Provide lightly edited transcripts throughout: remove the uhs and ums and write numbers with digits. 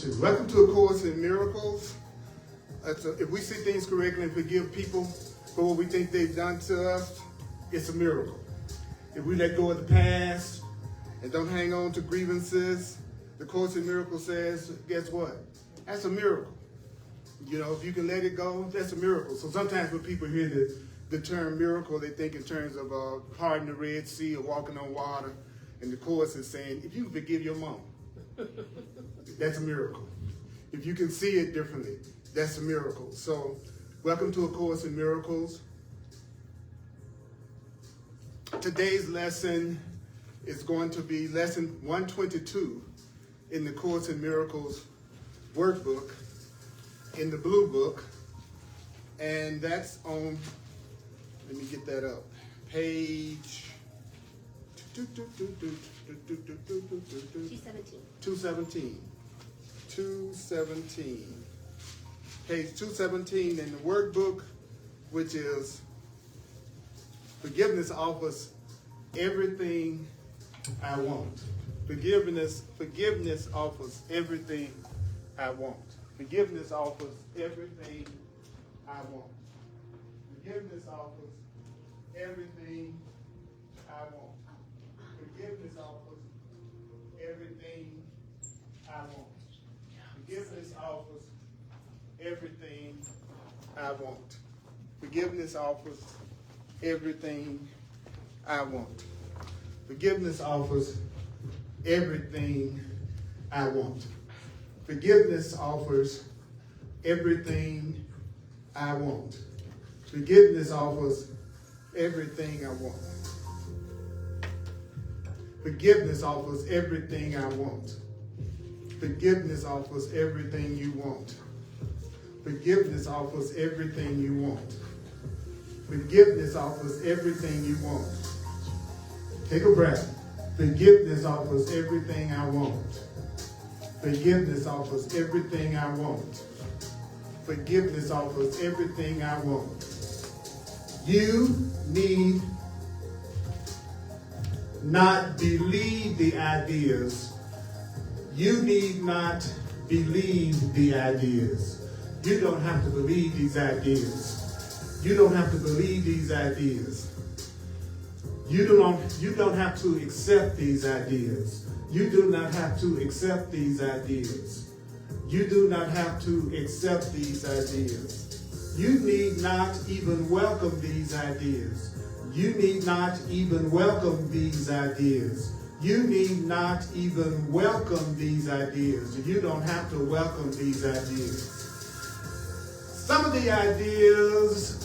2. Welcome to A Course in Miracles. If we see things correctly and forgive people for what we think they've done to us, it's a miracle. If we let go of the past and don't hang on to grievances, the Course in Miracles says, guess what? That's a miracle. You know, if you can let it go, that's a miracle. So sometimes when people hear the term miracle, they think in terms of parting the Red Sea or walking on water. And the Course is saying, if you can forgive your mom, that's a miracle. If you can see it differently, that's a miracle. So, welcome to A Course in Miracles. Today's lesson is going to be lesson 122 in the Course in Miracles workbook, in the blue book. And that's on, let me get that up, page 217. Page 217 in the workbook, which is forgiveness offers everything I want. Forgiveness offers everything I want. Forgiveness offers everything I want. Forgiveness offers everything I want. Forgiveness offers everything I want. Forgiveness offers everything I want. Forgiveness offers everything I want. Forgiveness offers everything I want. Forgiveness offers everything I want. Forgiveness offers everything I want. Forgiveness offers everything I want. Forgiveness offers everything you want. Forgiveness offers everything you want. Forgiveness offers everything you want. Take a breath. Forgiveness offers everything I want. Forgiveness offers everything I want. Forgiveness offers everything I want. You need not believe the ideas. You need not believe the ideas. You don't have to believe these ideas. You don't have to believe these ideas. You don't have to accept these ideas. You do not have to accept these ideas. You do not have to accept these ideas. You need not even welcome these ideas. You need not even welcome these ideas. You need not even welcome these ideas. You don't have to welcome these ideas. Some of the ideas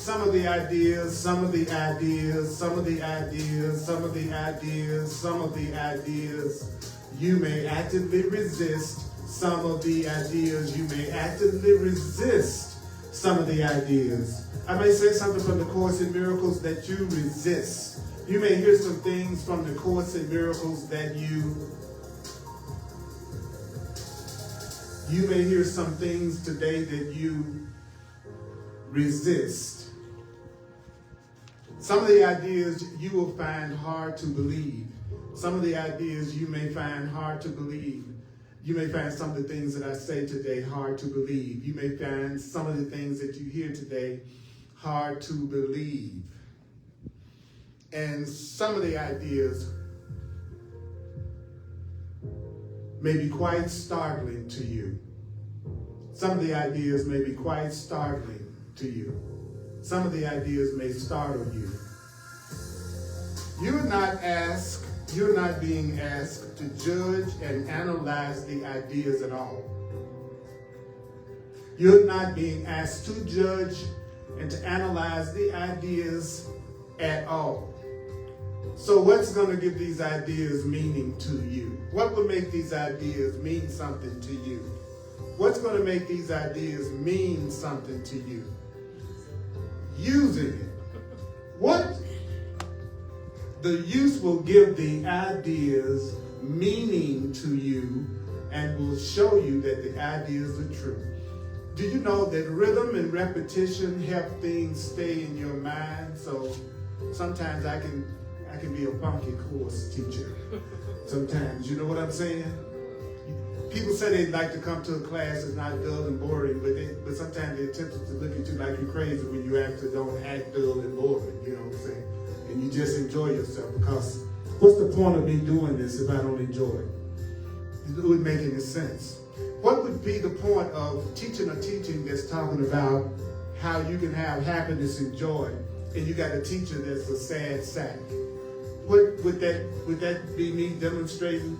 you may actively resist. Some of the ideas you may actively resist. Some of the ideas. I may say something from the Course in Miracles that you resist. You may hear some things from the Course in Miracles that you may hear some things today that you resist. Some of the ideas you will find hard to believe. Some of the ideas you may find hard to believe. You may find some of the things that I say today hard to believe. You may find some of the things that you hear today hard to believe. And some of the ideas may be quite startling to you. Some of the ideas may be quite startling to you. Some of the ideas may startle you. You're not being asked to judge and analyze the ideas at all. You're not being asked to judge and to analyze the ideas at all. So what's going to give these ideas meaning to you? What will make these ideas mean something to you? What's going to make these ideas mean something to you? Using it. What? The use will give the ideas meaning to you and will show you that the ideas are true. Do you know that rhythm and repetition help things stay in your mind? So sometimes I can be a funky course teacher. Sometimes, you know what I'm saying? People say they'd like to come to a class that's not dull and boring, but sometimes they're tempted to look at you like you're crazy when you actually don't act dull and boring, you know what I'm saying? And you just enjoy yourself, because what's the point of me doing this if I don't enjoy it? It wouldn't make any sense. What would be the point of teaching a teaching that's talking about how you can have happiness and joy, and you got a teacher that's a sad sack? Would that be me demonstrating?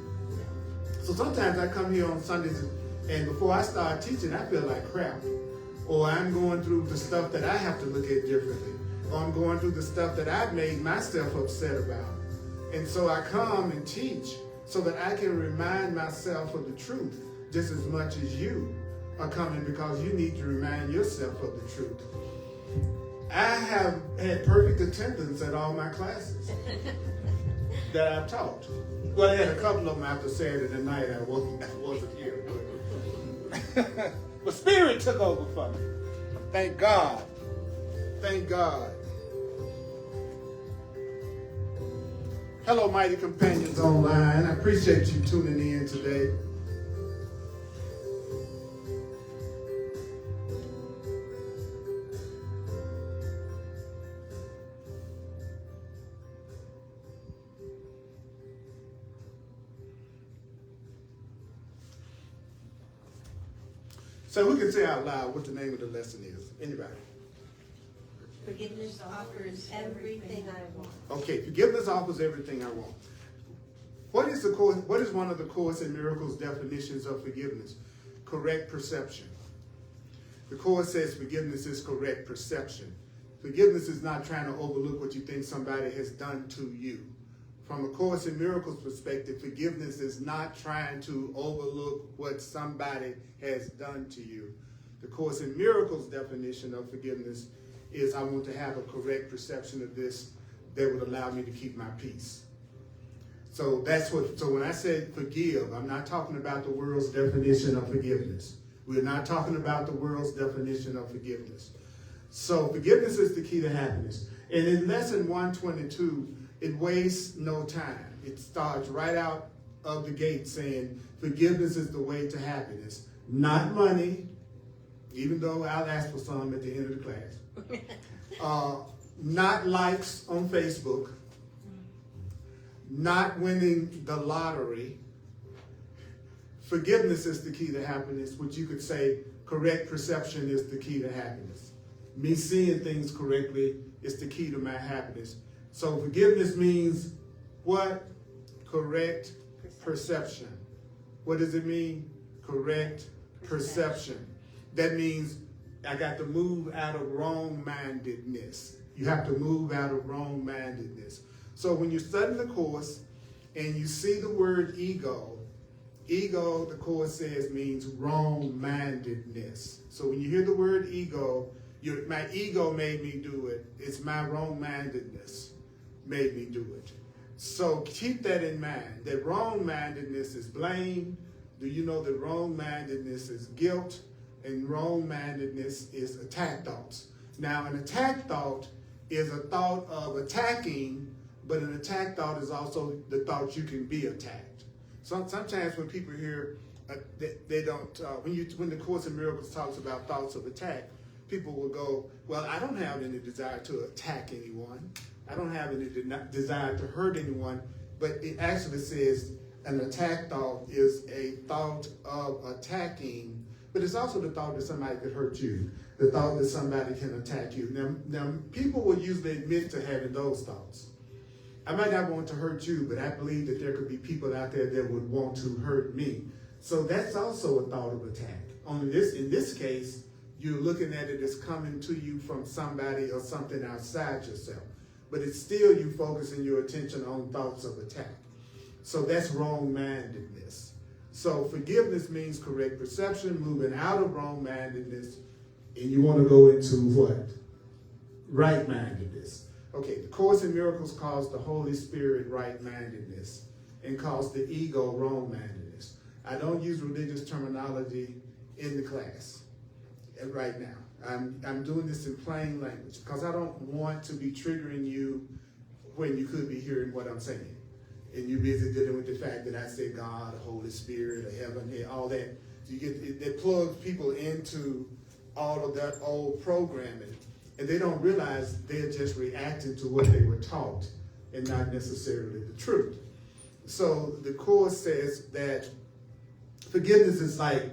So sometimes I come here on Sundays, and before I start teaching, I feel like crap. Or I'm going through the stuff that I have to look at differently. Or I'm going through the stuff that I've made myself upset about. And so I come and teach so that I can remind myself of the truth just as much as you are coming, because you need to remind yourself of the truth. I have had perfect attendance at all my classes that I've taught. Well, I had a couple of them after Saturday night. I wasn't here. But Spirit took over for me. Thank God. Thank God. Hello, mighty companions online. I appreciate you tuning in today. So who can say out loud what the name of the lesson is? Anybody? Forgiveness offers everything I want. Okay, forgiveness offers everything I want. What is one of the Course in Miracles definitions of forgiveness? Correct perception. The Course says forgiveness is correct perception. Forgiveness is not trying to overlook what you think somebody has done to you. From a Course in Miracles perspective, forgiveness is not trying to overlook what somebody has done to you. The Course in Miracles definition of forgiveness is I want to have a correct perception of this that would allow me to keep my peace. So when I said forgive, I'm not talking about the world's definition of forgiveness. We're not talking about the world's definition of forgiveness. So forgiveness is the key to happiness. And in lesson 122, it wastes no time. It starts right out of the gate saying forgiveness is the way to happiness. Not money, even though I'll ask for some at the end of the class. Not likes on Facebook. Not winning the lottery. Forgiveness is the key to happiness, which you could say correct perception is the key to happiness. Me seeing things correctly is the key to my happiness. So forgiveness means what? Correct perception. What does it mean? Correct perception. That means I got to move out of wrongmindedness. You have to move out of wrongmindedness. So when you're studying the Course and you see the word ego, ego, the Course says, means wrongmindedness. So when you hear the word ego, my ego made me do it. It's my wrongmindedness made me do it. So keep that in mind, that wrongmindedness is blame. Do you know that wrongmindedness is guilt? And wrongmindedness is attack thoughts. Now, an attack thought is a thought of attacking, but an attack thought is also the thought you can be attacked. Sometimes when people hear, they don't, when the Course in Miracles talks about thoughts of attack, people will go, well, I don't have any desire to attack anyone. I don't have any desire to hurt anyone. But it actually says an attack thought is a thought of attacking, but it's also the thought that somebody could hurt you, the thought that somebody can attack you. Now people will usually admit to having those thoughts. I might not want to hurt you, but I believe that there could be people out there that would want to hurt me. So that's also a thought of attack. Only in this case, you're looking at it as coming to you from somebody or something outside yourself. But it's still you focusing your attention on thoughts of attack. So that's wrongmindedness. So forgiveness means correct perception, moving out of wrongmindedness, and you want to go into what? Right-mindedness. Okay, the Course in Miracles calls the Holy Spirit right-mindedness and calls the ego wrong-mindedness. I don't use religious terminology in the class right now. I'm doing this in plain language because I don't want to be triggering you when you could be hearing what I'm saying. and you're busy dealing with the fact that I say God, the Holy Spirit, or heaven, all that. So you get that plugs people into all of that old programming, and they don't realize they're just reacting to what they were taught and not necessarily the truth. So the Course says that forgiveness is like,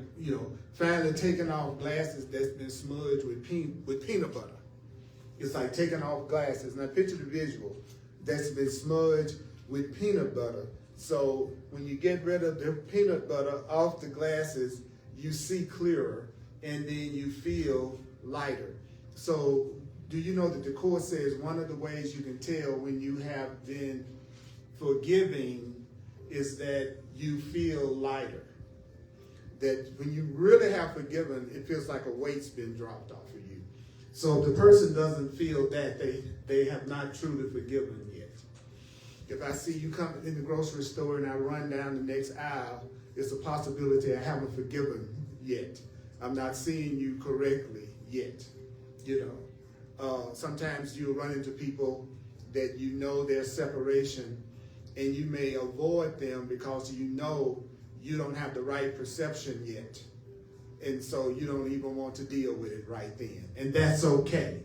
finally taking off glasses that's been smudged with peanut butter. It's like taking off glasses. Now picture the visual. That's been smudged with peanut butter. So when you get rid of the peanut butter off the glasses, you see clearer, and then you feel lighter. So do you know that the Course says one of the ways you can tell when you have been forgiving is that you feel lighter? That when you really have forgiven, it feels like a weight's been dropped off of you. So if the person doesn't feel that, they have not truly forgiven yet. If I see you come in the grocery store and I run down the next aisle, it's a possibility I haven't forgiven yet. I'm not seeing you correctly yet. Sometimes you'll run into people that you know there's separation, and you may avoid them because you know you don't have the right perception yet. And so you don't even want to deal with it right then. And that's okay.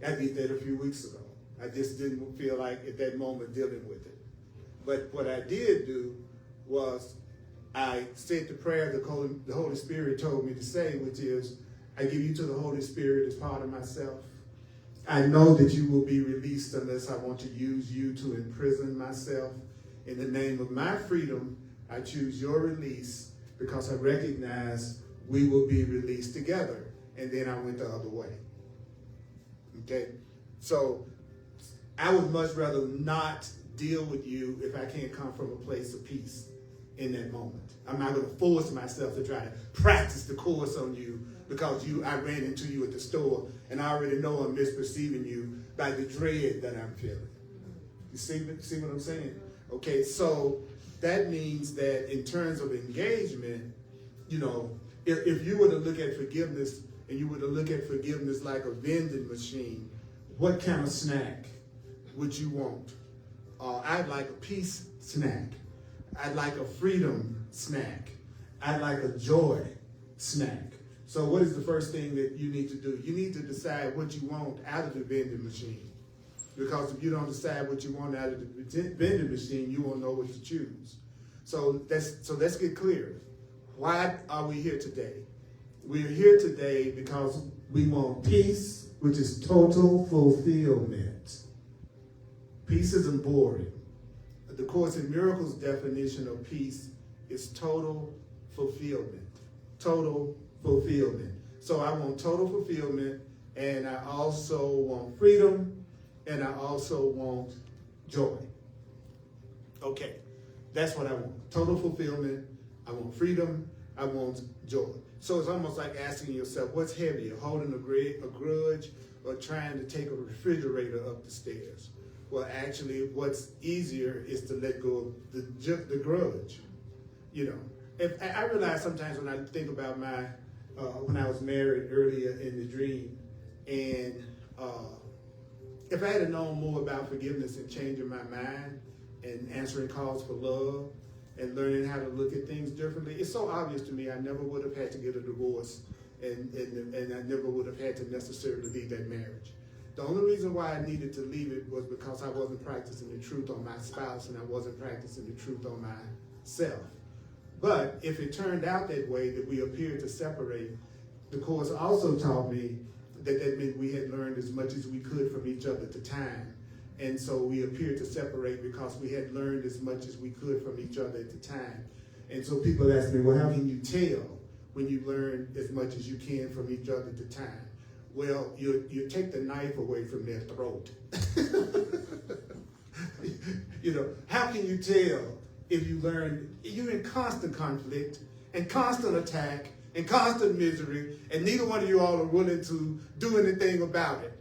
I did that a few weeks ago. I just didn't feel like at that moment dealing with it. But what I did do was I said the prayer the Holy Spirit told me to say, which is, I give you to the Holy Spirit as part of myself. I know that you will be released unless I want to use you to imprison myself. In the name of my freedom, I choose your release because I recognize we will be released together. And then I went the other way. Okay? So I would much rather not deal with you if I can't come from a place of peace in that moment. I'm not going to force myself to try to practice the Course on you because I ran into you at the store and I already know I'm misperceiving you by the dread that I'm feeling. You see what I'm saying? Okay, so that means that in terms of engagement, if you were to look at forgiveness and you were to look at forgiveness like a vending machine, what kind of snack would you want? I'd like a peace snack. I'd like a freedom snack. I'd like a joy snack. So what is the first thing that you need to do? You need to decide what you want out of the vending machine. Because if you don't decide what you want out of the vending machine, you won't know what to choose. So let's get clear. Why are we here today? We're here today because we want peace, which is total fulfillment. Peace isn't boring. The Course in Miracles definition of peace is total fulfillment. Total fulfillment. So I want total fulfillment, and I also want freedom, and I also want joy. Okay, that's what I want. Total fulfillment, I want freedom, I want joy. So it's almost like asking yourself, what's heavier, holding a grudge or trying to take a refrigerator up the stairs? Well, actually, what's easier is to let go of the grudge. If I realize sometimes when I think about when I was married earlier in the dream, and if I had known more about forgiveness and changing my mind and answering calls for love and learning how to look at things differently, it's so obvious to me I never would have had to get a divorce and I never would have had to necessarily leave that marriage. The only reason why I needed to leave it was because I wasn't practicing the truth on my spouse and I wasn't practicing the truth on myself. But if it turned out that way, that we appeared to separate, the Course also taught me that meant we had learned as much as we could from each other at the time. And so we appeared to separate because we had learned as much as we could from each other at the time. And so people ask me, well, how can you tell when you learn as much as you can from each other at the time? Well, you take the knife away from their throat. How can you tell if you learn, you're in constant conflict and constant attack and constant misery, and neither one of you all are willing to do anything about it?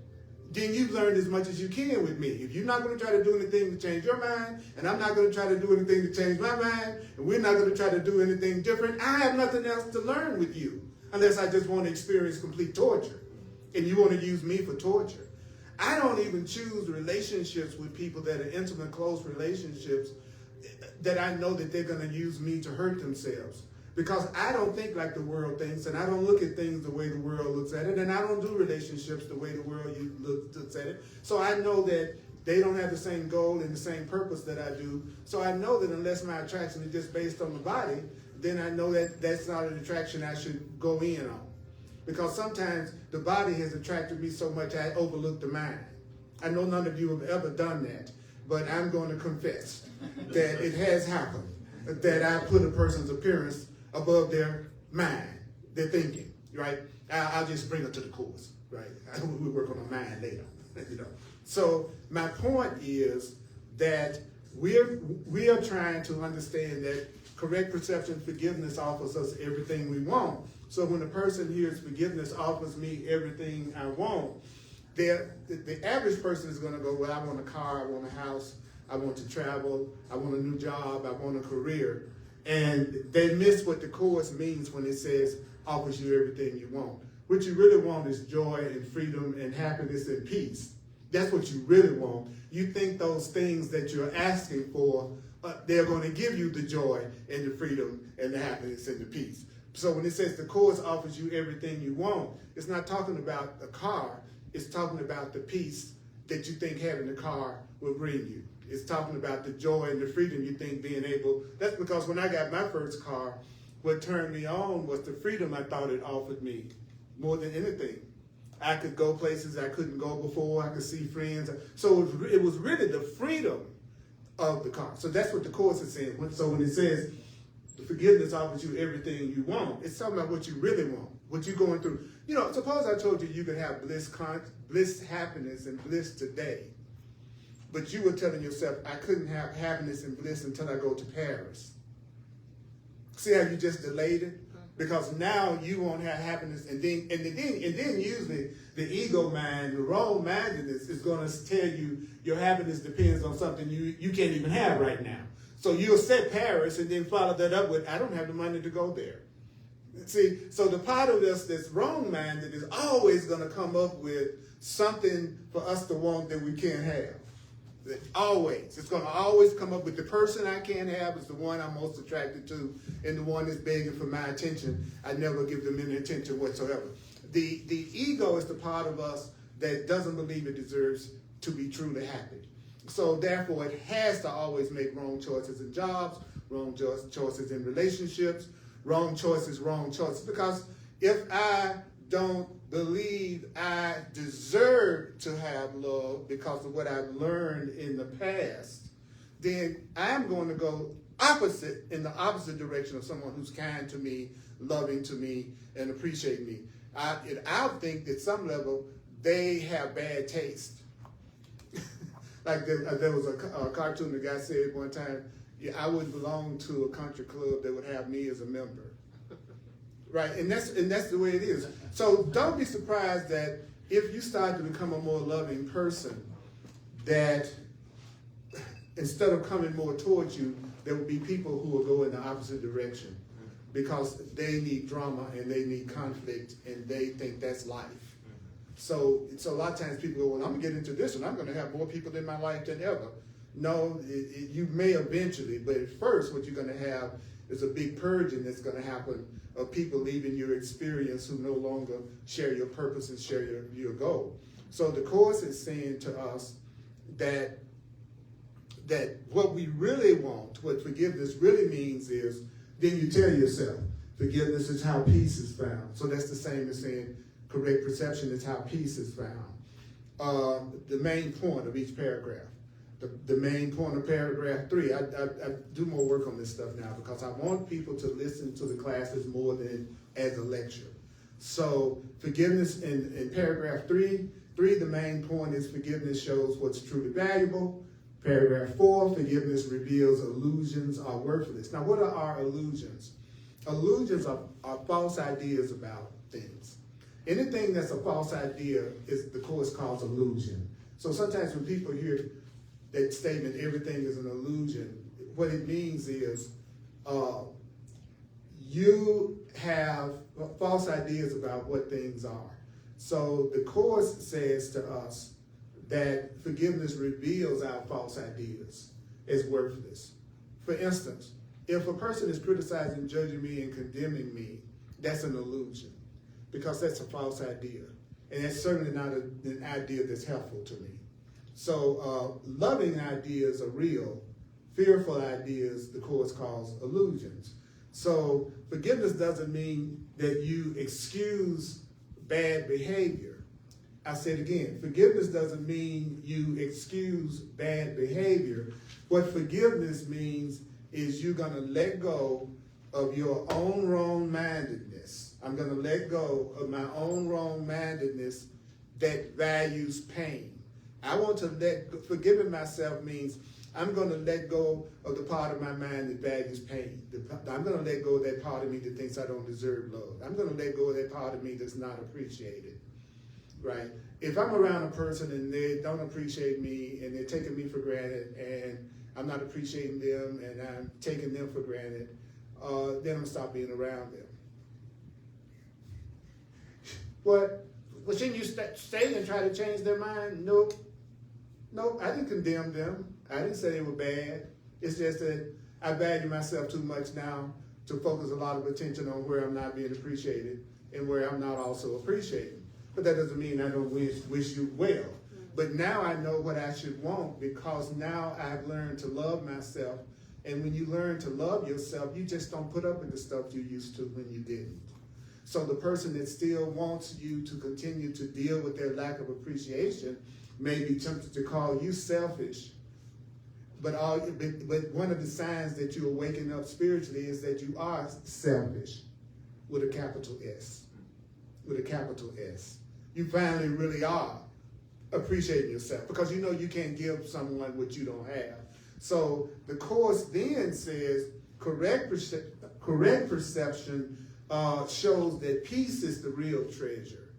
Then you've learned as much as you can with me. If you're not going to try to do anything to change your mind, and I'm not going to try to do anything to change my mind, and we're not going to try to do anything different, I have nothing else to learn with you, unless I just want to experience complete torture, and you want to use me for torture. I don't even choose relationships with people that are intimate, close relationships that I know that they're going to use me to hurt themselves. Because I don't think like the world thinks, and I don't look at things the way the world looks at it, and I don't do relationships the way the world looks at it. So I know that they don't have the same goal and the same purpose that I do. So I know that unless my attraction is just based on the body, then I know that that's not an attraction I should go in on. Because sometimes the body has attracted me so much I overlook the mind. I know none of you have ever done that, but I'm going to confess that it has happened, that I put a person's appearance above their mind, their thinking, right? I'll just bring it to the course, right? We'll work on the mind later, you know. So my point is that we are trying to understand that correct perception forgiveness offers us everything we want. So when a person hears forgiveness offers me everything I want, the average person is going to go, well, I want a car, I want a house, I want to travel, I want a new job, I want a career. And they miss what the Course means when it says offers you everything you want. What you really want is joy and freedom and happiness and peace. That's what you really want. You think those things that you're asking for, they're going to give you the joy and the freedom and the happiness and the peace. So when it says the Course offers you everything you want, it's not talking about a car. It's talking about the peace that you think having the car will bring you. It's talking about the joy and the freedom you think being able. That's because when I got my first car, what turned me on was the freedom I thought it offered me more than anything. I could go places I couldn't go before. I could see friends. So it was really the freedom of the car. So that's what the Course is saying. So when it says the forgiveness offers you everything you want, it's talking about what you really want, what you're going through. You know, suppose I told you you could have bliss, happiness, and bliss today. But you were telling yourself, I couldn't have happiness and bliss until I go to Paris. See how you just delayed it? Because now you won't have happiness, and then usually the ego mind, the wrong-mindedness is going to tell you your happiness depends on something you can't even have right now. So you'll set Paris and then follow that up with, I don't have the money to go there. See, so the part of us that's wrong-minded is always going to come up with something for us to want that we can't have. Always. It's going to always come up with the person I can't have is the one I'm most attracted to, and the one that's begging for my attention. I never give them any attention whatsoever. The ego is the part of us that doesn't believe it deserves to be truly happy. So therefore, it has to always make wrong choices in jobs, wrong choices in relationships, wrong choices, because if I don't believe I deserve to have love because of what I've learned in the past, then I'm going to go in the opposite direction of someone who's kind to me, loving to me, and appreciate me. I think at some level they have bad taste. Like there was a cartoon the guy said one time, yeah, I wouldn't belong to a country club that would have me as a member. Right, and that's the way it is. So don't be surprised that if you start to become a more loving person, that instead of coming more towards you, there will be people who will go in the opposite direction because they need drama and they need conflict and they think that's life. So a lot of times people go, well, I'm going to get into this and I'm going to have more people in my life than ever. No, you may eventually, but at first what you're going to have is a big purging that's going to happen of people leaving your experience who no longer share your purpose and share your goal. So the Course is saying to us that what we really want, what forgiveness really means is, then you tell yourself, forgiveness is how peace is found. So that's the same as saying correct perception is how peace is found. The main point of each paragraph. The main point of paragraph 3, I do more work on this stuff now because I want people to listen to the classes more than as a lecture. So forgiveness in paragraph 3, the main point is forgiveness shows what's truly valuable. Paragraph 4, forgiveness reveals illusions are worthless. Now what are our illusions? Illusions are false ideas about things. Anything that's a false idea is the Course calls illusion. So sometimes when people hear that statement, everything is an illusion, what it means is you have false ideas about what things are. So the Course says to us that forgiveness reveals our false ideas as worthless. For instance, if a person is criticizing, judging me, and condemning me, that's an illusion, because that's a false idea. And it's certainly not an idea that's helpful to me. So loving ideas are real. Fearful ideas, the Course calls illusions. So forgiveness doesn't mean that you excuse bad behavior. I said again, forgiveness doesn't mean you excuse bad behavior. What forgiveness means is you're going to let go of your own wrong-mindedness. I'm going to let go of my own wrong-mindedness that values pain. I want to forgiving myself means I'm going to let go of the part of my mind that values pain. I'm going to let go of that part of me that thinks I don't deserve love. I'm going to let go of that part of me that's not appreciated, right? If I'm around a person and they don't appreciate me and they're taking me for granted and I'm not appreciating them and I'm taking them for granted, then I'm going to stop being around them. What? Well, shouldn't you stay and try to change their mind? Nope. Nope, I didn't condemn them. I didn't say they were bad. It's just that I value myself too much now to focus a lot of attention on where I'm not being appreciated and where I'm not also appreciated. But that doesn't mean I don't wish you well. But now I know what I should want, because now I've learned to love myself. And when you learn to love yourself, you just don't put up with the stuff you used to when you didn't. So the person that still wants you to continue to deal with their lack of appreciation may be tempted to call you selfish. But one of the signs that you are waking up spiritually is that you are selfish with a capital S. With a capital S. You finally really are appreciating yourself, because you know you can't give someone what you don't have. So the Course then says correct perception shows that peace is the real treasure.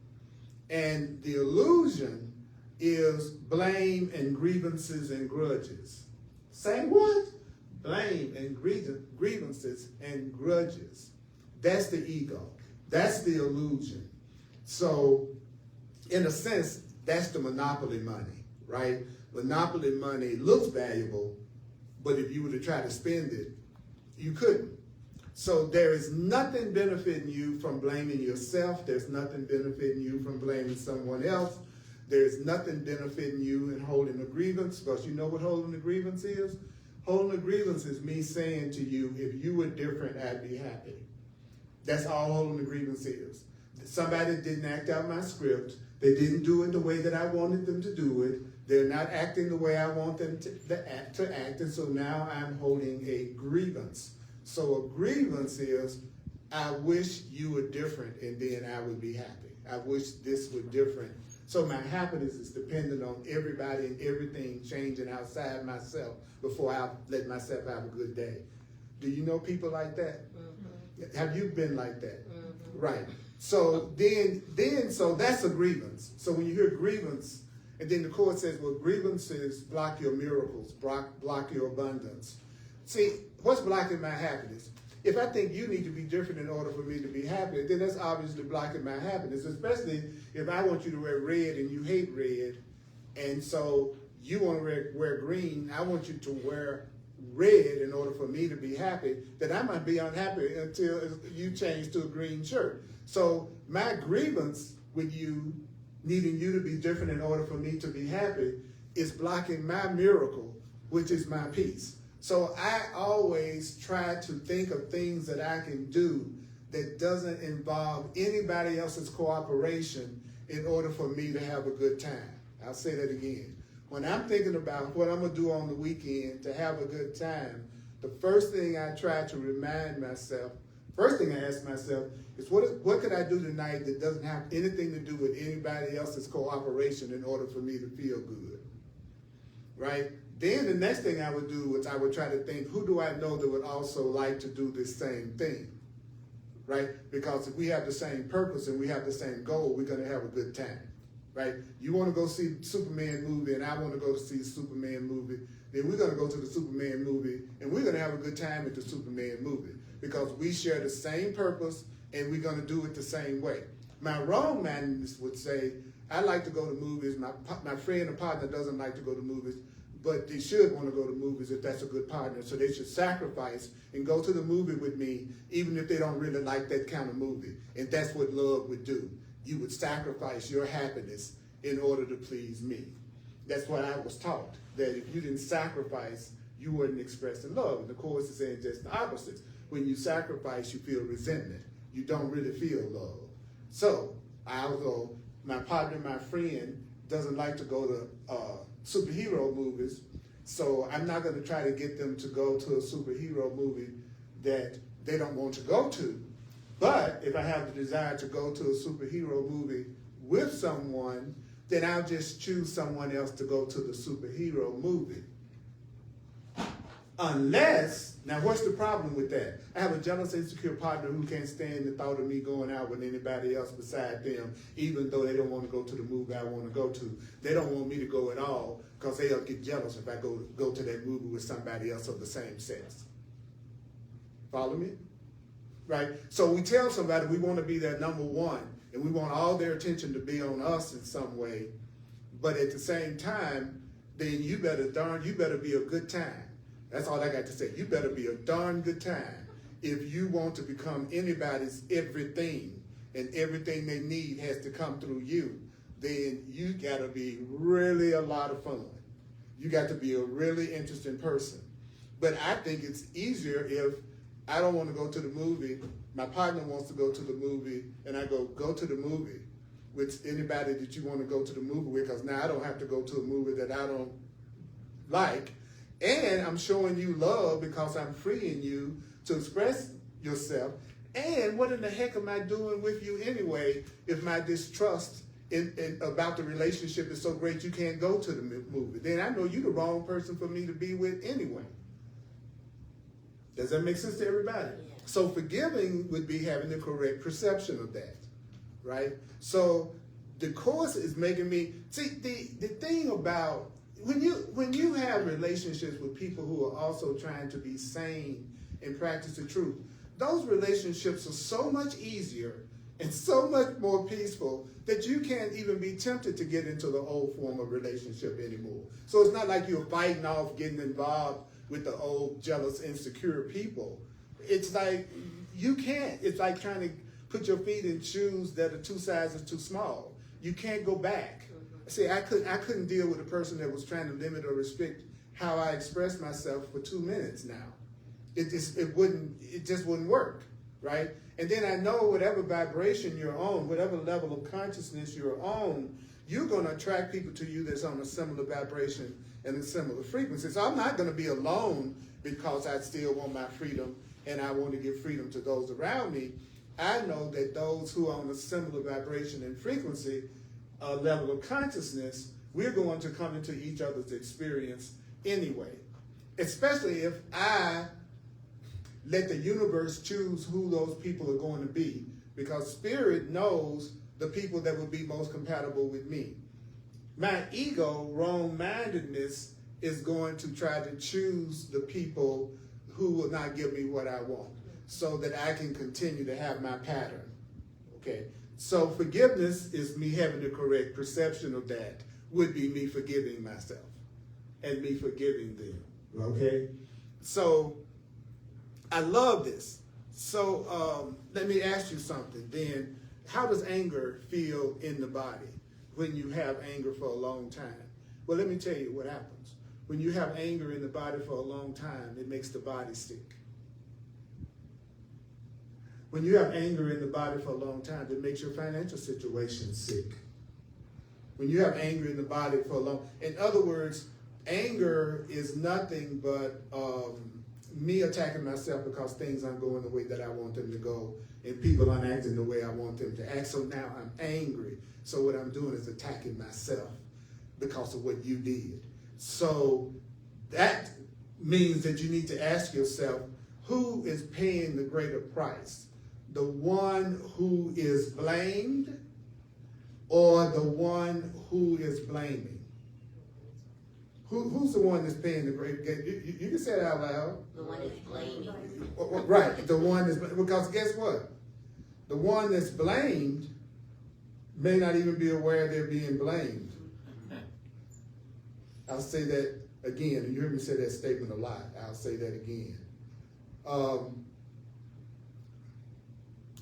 And the illusion is blame and grievances and grudges. Say what? Blame and grievances and grudges. That's the ego. That's the illusion. So, in a sense, that's the monopoly money, right? Monopoly money looks valuable, but if you were to try to spend it, you couldn't. So there is nothing benefiting you from blaming yourself. There's nothing benefiting you from blaming someone else. There's nothing benefiting you in holding a grievance, because you know what holding a grievance is? Holding a grievance is me saying to you, if you were different, I'd be happy. That's all holding a grievance is. Somebody didn't act out my script. They didn't do it the way that I wanted them to do it. They're not acting the way I want them to act, and so now I'm holding a grievance. So a grievance is, I wish you were different, and then I would be happy. I wish this were different. So my happiness is dependent on everybody and everything changing outside myself before I let myself have a good day. Do you know people like that? Mm-hmm. Have you been like that? Mm-hmm. Right. So so that's a grievance. So when you hear grievance, and then the Course says, well, grievances block your miracles, block your abundance. See, what's blocking my happiness? If I think you need to be different in order for me to be happy, then that's obviously blocking my happiness, especially if I want you to wear red and you hate red, and so you want to wear green. I want you to wear red in order for me to be happy. Then I might be unhappy until you change to a green shirt. So my grievance with you, needing you to be different in order for me to be happy, is blocking my miracle, which is my peace. So I always try to think of things that I can do that doesn't involve anybody else's cooperation in order for me to have a good time. I'll say that again. When I'm thinking about what I'm going to do on the weekend to have a good time, the first thing I try to remind myself, first thing I ask myself is, what could I do tonight that doesn't have anything to do with anybody else's cooperation in order for me to feel good, right? Then the next thing I would do is I would try to think, who do I know that would also like to do this same thing, right? Because if we have the same purpose and we have the same goal, we're going to have a good time, right? You want to go see Superman movie and I want to go to see the Superman movie, then we're going to go to the Superman movie and we're going to have a good time at the Superman movie because we share the same purpose and we're going to do it the same way. My wrongmindedness would say, I like to go to movies. My friend or partner doesn't like to go to movies. but they should want to go to movies if that's a good partner. So they should sacrifice and go to the movie with me, even if they don't really like that kind of movie. And that's what love would do. You would sacrifice your happiness in order to please me. That's what I was taught, that if you didn't sacrifice, you wouldn't express the love. And the Course is saying just the opposite. When you sacrifice, you feel resentment. You don't really feel love. So, although my partner, my friend, doesn't like to go to superhero movies, so I'm not going to try to get them to go to a superhero movie that they don't want to go to. But if I have the desire to go to a superhero movie with someone, then I'll just choose someone else to go to the superhero movie. Unless, now what's the problem with that? I have a jealous, insecure partner who can't stand the thought of me going out with anybody else beside them, even though they don't want to go to the movie I want to go to. They don't want me to go at all because they'll get jealous if I go to that movie with somebody else of the same sex. Follow me? Right? So we tell somebody we want to be their number one, and we want all their attention to be on us in some way, but at the same time, then you better be a good time. That's all I got to say. You better be a darn good time if you want to become anybody's everything, and everything they need has to come through you. Then you got to be really a lot of fun. You got to be a really interesting person. But I think it's easier if I don't want to go to the movie, my partner wants to go to the movie, and I go to the movie with anybody that you want to go to the movie with, because now I don't have to go to a movie that I don't like. And I'm showing you love because I'm freeing you to express yourself. And what in the heck am I doing with you anyway if my distrust about the relationship is so great you can't go to the movie? Then I know you're the wrong person for me to be with anyway. Does that make sense to everybody? Yeah. So forgiving would be having the correct perception of that, right? So the Course is making me, see, the thing about, when you have relationships with people who are also trying to be sane and practice the truth, those relationships are so much easier and so much more peaceful that you can't even be tempted to get into the old form of relationship anymore. So it's not like you're fighting off getting involved with the old jealous, insecure people. It's like you can't. It's like trying to put your feet in shoes that are 2 sizes too small. You can't go back. See, I couldn't deal with a person that was trying to limit or restrict how I expressed myself for 2 minutes now. It just wouldn't work, right? And then I know whatever vibration you're on, whatever level of consciousness you're on, you're going to attract people to you that's on a similar vibration and a similar frequency. So I'm not going to be alone because I still want my freedom and I want to give freedom to those around me. I know that those who are on a similar vibration and frequency level of consciousness, we're going to come into each other's experience anyway. Especially if I let the universe choose who those people are going to be, because Spirit knows the people that will be most compatible with me. My ego, wrongmindedness, is going to try to choose the people who will not give me what I want so that I can continue to have my pattern. Okay? So forgiveness is me having the correct perception of that, would be me forgiving myself and me forgiving them. Okay? So I love this. So let me ask you something then. How does anger feel in the body when you have anger for a long time? Well, let me tell you what happens. When you have anger in the body for a long time, it makes the body sick. When you have anger in the body for a long time, it makes your financial situation sick. When you have anger in the body for a long, in other words, anger is nothing but me attacking myself because things aren't going the way that I want them to go, and people aren't acting the way I want them to act. So now I'm angry. So what I'm doing is attacking myself because of what you did. So that means that you need to ask yourself, who is paying the greater price? The one who is blamed or the one who is blaming? Who's the one that's paying the greater? You can say it out loud. The one that's blaming. Right, the one that's, because guess what? The one that's blamed may not even be aware they're being blamed. I'll say that Again, and you heard me say that statement a lot. I'll say that again.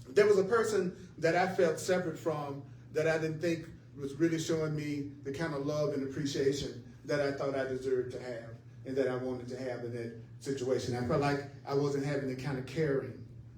There was a person that I felt separate from that I didn't think was really showing me the kind of love and appreciation that I thought I deserved to have and that I wanted to have in that situation. I felt like I wasn't having the kind of caring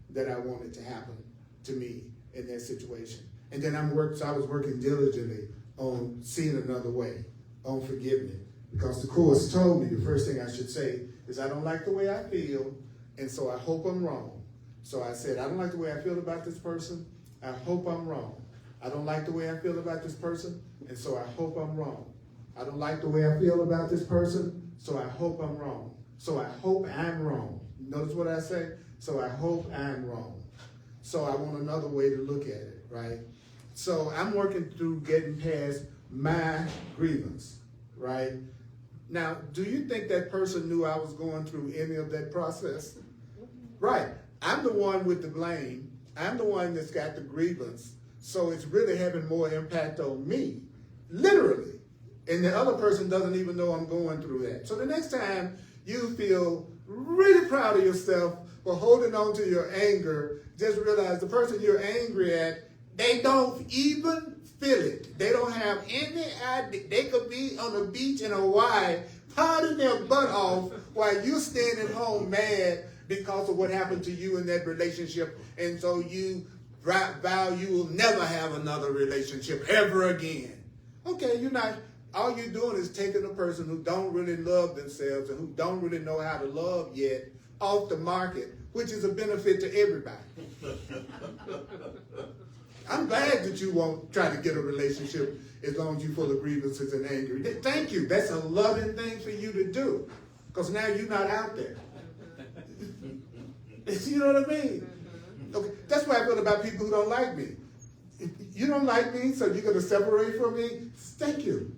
that I wanted to happen to me in that situation. And then I was working diligently on seeing another way, on forgiving. Because the Course told me the first thing I should say is I don't like the way I feel, and so I hope I'm wrong. So I said, I don't like the way I feel about this person. I hope I'm wrong. I don't like the way I feel about this person, and so I hope I'm wrong. I don't like the way I feel about this person, so I hope I'm wrong. So I hope I'm wrong. Notice what I say? So I hope I'm wrong. So I want another way to look at it, right? So I'm working through getting past my grievance, right? Now, do you think that person knew I was going through any of that process? Right. I'm the one with the blame. I'm the one that's got the grievance. So it's really having more impact on me, literally. And the other person doesn't even know I'm going through that. So the next time you feel really proud of yourself for holding on to your anger, just realize the person you're angry at, they don't even feel it. They don't have any idea. They could be on the beach in Hawaii, partying their butt off while you're standing home mad because of what happened to you in that relationship. And so you vow you will never have another relationship ever again. Okay, you're not. All you're doing is taking a person who don't really love themselves and who don't really know how to love yet off the market, which is a benefit to everybody. I'm glad that you won't try to get a relationship as long as you're full of grievances and anger. Thank you. That's a loving thing for you to do, because now you're not out there. You know what I mean? Okay, that's what I feel about people who don't like me. If you don't like me, so you're going to separate from me? Thank you.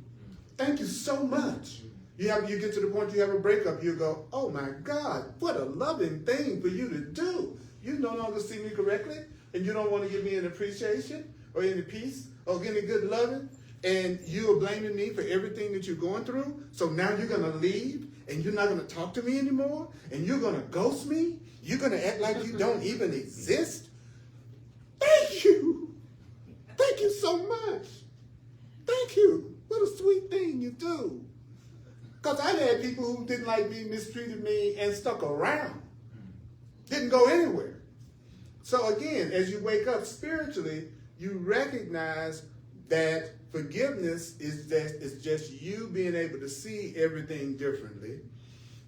Thank you so much. You get to the point you have a breakup, you go, oh my God, what a loving thing for you to do. You no longer see me correctly, and you don't want to give me an appreciation or any peace or any good loving, and you are blaming me for everything that you're going through. So now you're going to leave, and you're not going to talk to me anymore, and you're going to ghost me. You're going to act like you don't even exist. Thank you. Thank you so much. Thank you. What a sweet thing you do. Because I've had people who didn't like me, mistreated me, and stuck around. Didn't go anywhere. So again, as you wake up spiritually, you recognize that forgiveness is just you being able to see everything differently.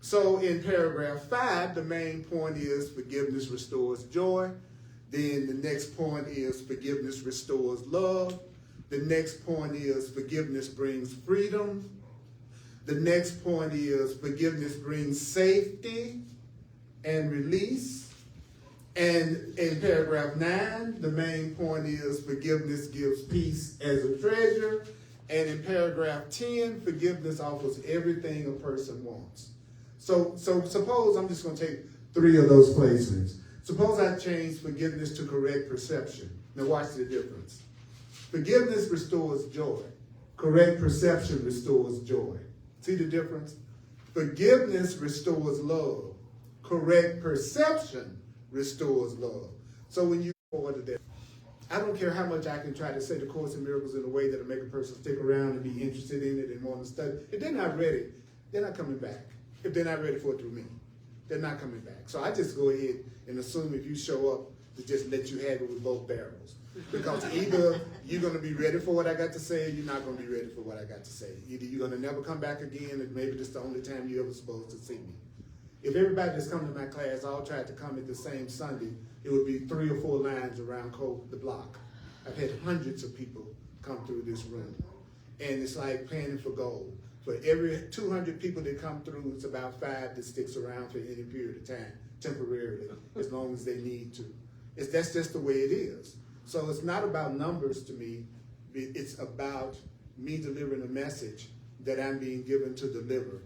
So in paragraph 5, the main point is forgiveness restores joy. Then the next point is forgiveness restores love. The next point is forgiveness brings freedom. The next point is forgiveness brings safety and release. And in paragraph 9, the main point is forgiveness gives peace as a treasure. And in paragraph 10, forgiveness offers everything a person wants. So suppose I'm just going to take 3 of those placements. Suppose I change forgiveness to correct perception. Now watch the difference. Forgiveness restores joy. Correct perception restores joy. See the difference? Forgiveness restores love. Correct perception restores love. So when you forward that, I don't care how much I can try to say the Course in Miracles in a way that'll make a person stick around and be interested in it and want to study. If they're not ready, they're not coming back. If they're not ready for it through me, they're not coming back. So I just go ahead and assume if you show up to just let you have it with both barrels. Because either you're going to be ready for what I got to say or you're not going to be ready for what I got to say. Either you're going to never come back again and maybe this is the only time you're ever supposed to see me. If everybody that's come to my class all tried to come at the same Sunday, it would be 3 or 4 lines around the block. I've had hundreds of people come through this room. And it's like panning for gold. For every 200 people that come through, it's about 5 that sticks around for any period of time, temporarily, as long as they need to. That's just the way it is. So it's not about numbers to me. It's about me delivering a message that I'm being given to deliver.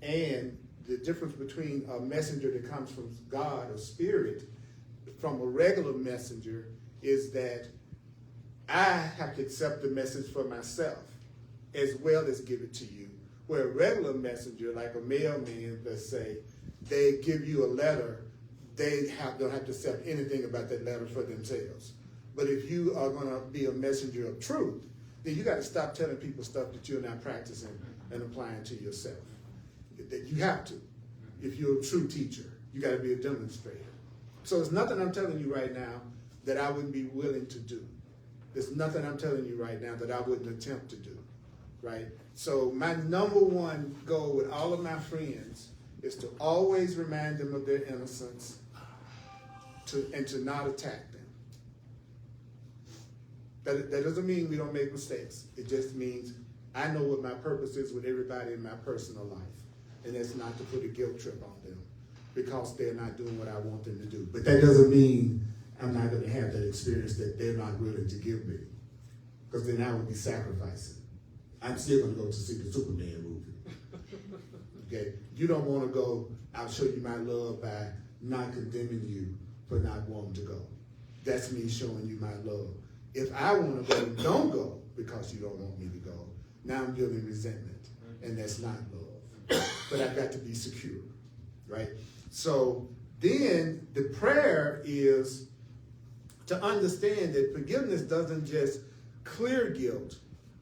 And the difference between a messenger that comes from God or Spirit from a regular messenger is that I have to accept the message for myself as well as give it to you. Where a regular messenger, like a mailman, let's say, they give you a letter, they don't have to accept anything about that letter for themselves. But if you are going to be a messenger of truth, then you got to stop telling people stuff that you're not practicing and applying to yourself. That you have to. If you're a true teacher, you got to be a demonstrator. So there's nothing I'm telling you right now that I wouldn't be willing to do. There's nothing I'm telling you right now that I wouldn't attempt to do, right? So my number one goal with all of my friends is to always remind them of their innocence and to not attack them. That doesn't mean we don't make mistakes. It just means I know what my purpose is with everybody in my personal life. And that's not to put a guilt trip on them because they're not doing what I want them to do. But that doesn't mean I'm not going to have that experience that they're not willing to give me. Because then I would be sacrificing. I'm still going to go to see the Superman movie. Okay? You don't want to go, I'll show you my love by not condemning you for not wanting to go. That's me showing you my love. If I want to go, don't go because you don't want me to go. Now I'm building resentment, and that's not love. But I've got to be secure, right? So then the prayer is to understand that forgiveness doesn't just clear guilt.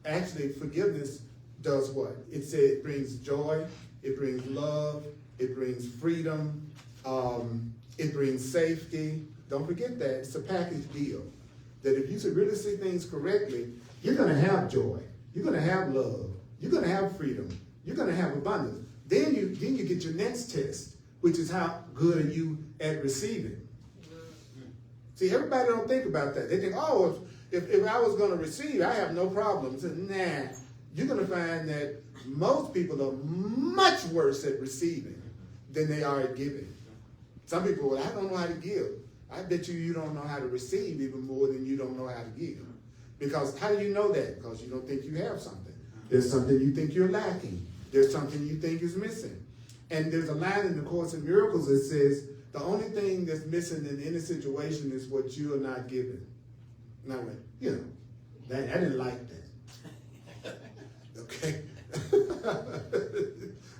Actually, forgiveness does what? It brings joy, it brings love, it brings freedom, it brings safety. Don't forget that. It's a package deal. That if you really see things correctly, you're going to have joy. You're going to have love. You're going to have freedom. You're going to have abundance. Then you get your next test, which is how good are you at receiving. See, everybody don't think about that. They think, oh, if I was going to receive, I have no problems. Nah, you're going to find that most people are much worse at receiving than they are at giving. Some people, well, I don't know how to give. I bet you don't know how to receive even more than you don't know how to give. Because how do you know that? Because you don't think you have something. There's something you think you're lacking. There's something you think is missing. And there's a line in the Course in Miracles that says, the only thing that's missing in any situation is what you are not given. And I went, I didn't like that. Okay?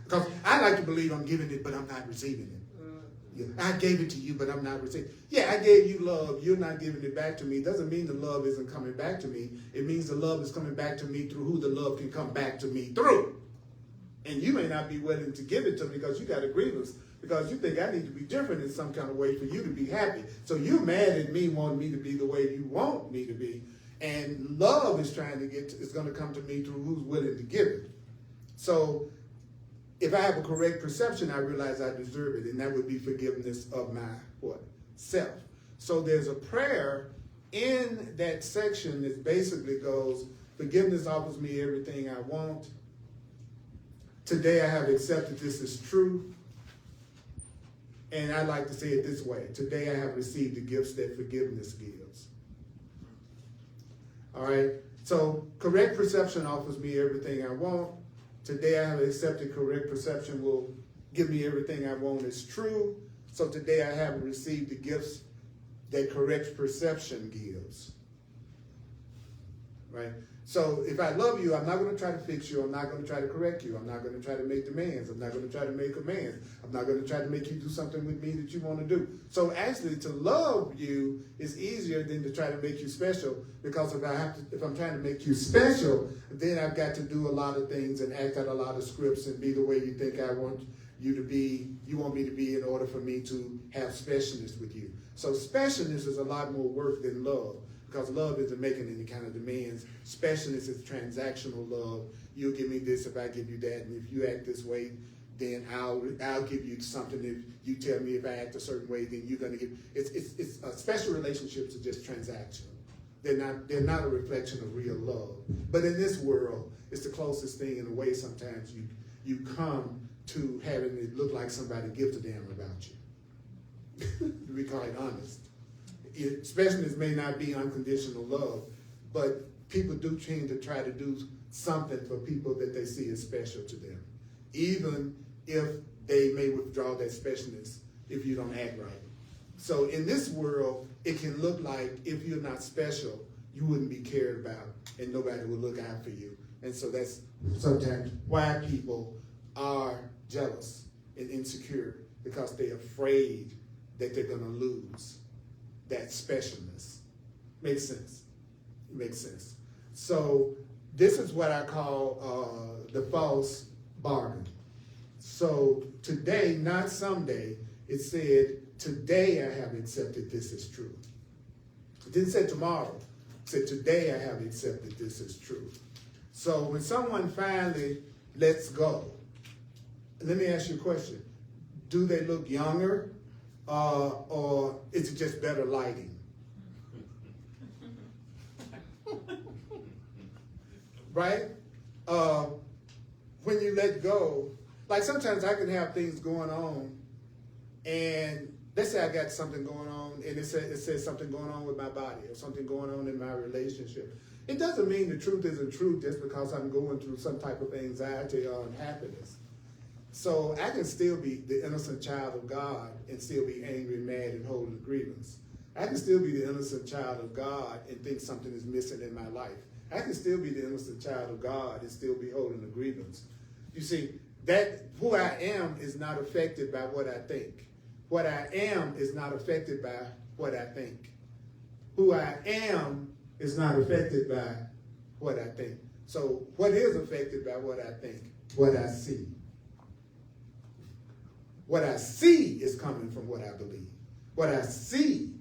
Because I like to believe I'm giving it, but I'm not receiving it. I gave it to you, but I'm not receiving. Yeah, I gave you love. You're not giving it back to me. Doesn't mean the love isn't coming back to me. It means the love is coming back to me through who the love can come back to me through. And you may not be willing to give it to me because you got a grievance, because you think I need to be different in some kind of way for you to be happy. So you're mad at me wanting me to be the way you want me to be. And love is is going to come to me through who's willing to give it. So if I have a correct perception, I realize I deserve it, and that would be forgiveness of my self. So there's a prayer in that section that basically goes, forgiveness offers me everything I want. Today I have accepted this as true. And I like to say it this way. Today I have received the gifts that forgiveness gives. All right? So correct perception offers me everything I want. Today I have accepted correct perception will give me everything I want as true. So today I have received the gifts that correct perception gives. Right? So if I love you, I'm not going to try to fix you. I'm not going to try to correct you. I'm not going to try to make demands. I'm not going to try to make commands. I'm not going to try to make you do something with me that you want to do. So actually, to love you is easier than to try to make you special, because if I'm trying to make you special, then I've got to do a lot of things and act out a lot of scripts and be the way you think I want you to be. You want me to be in order for me to have specialness with you. So specialness is a lot more work than love. Because love isn't making any kind of demands. Specialness is transactional love. You'll give me this if I give you that, and if you act this way, then I'll give you something. If you tell me if I act a certain way, then you're going to give. It's special relationships are just transactional. They're not a reflection of real love. But in this world, it's the closest thing in a way. Sometimes you come to having it look like somebody gives a damn about you. To be quite honest. Specialness may not be unconditional love, but people do tend to try to do something for people that they see as special to them, even if they may withdraw that specialness if you don't act right. So in this world, it can look like if you're not special, you wouldn't be cared about and nobody would look out for you. And so that's sometimes why people are jealous and insecure, because they're afraid that they're going to lose that specialness. Makes sense? Makes sense. So this is what I call the false bargain. So today, not someday, it said, today I have accepted this as true. It didn't say tomorrow. It said, today I have accepted this as true. So when someone finally lets go, let me ask you a question. Do they look younger, or is it just better lighting? Right? When you let go, like sometimes I can have things going on, and let's say I got something going on, and it says something going on with my body, or something going on in my relationship. It doesn't mean the truth isn't true just because I'm going through some type of anxiety or unhappiness. So I can still be the innocent child of God and still be angry, mad, and holding a grievance. I can still be the innocent child of God and think something is missing in my life. I can still be the innocent child of God and still be holding a grievance. You see, that who I am is not affected by what I think. What I am is not affected by what I think. Who I am is not affected by what I think. So what is affected by what I think? What I see. What I see is coming from what I believe. What I see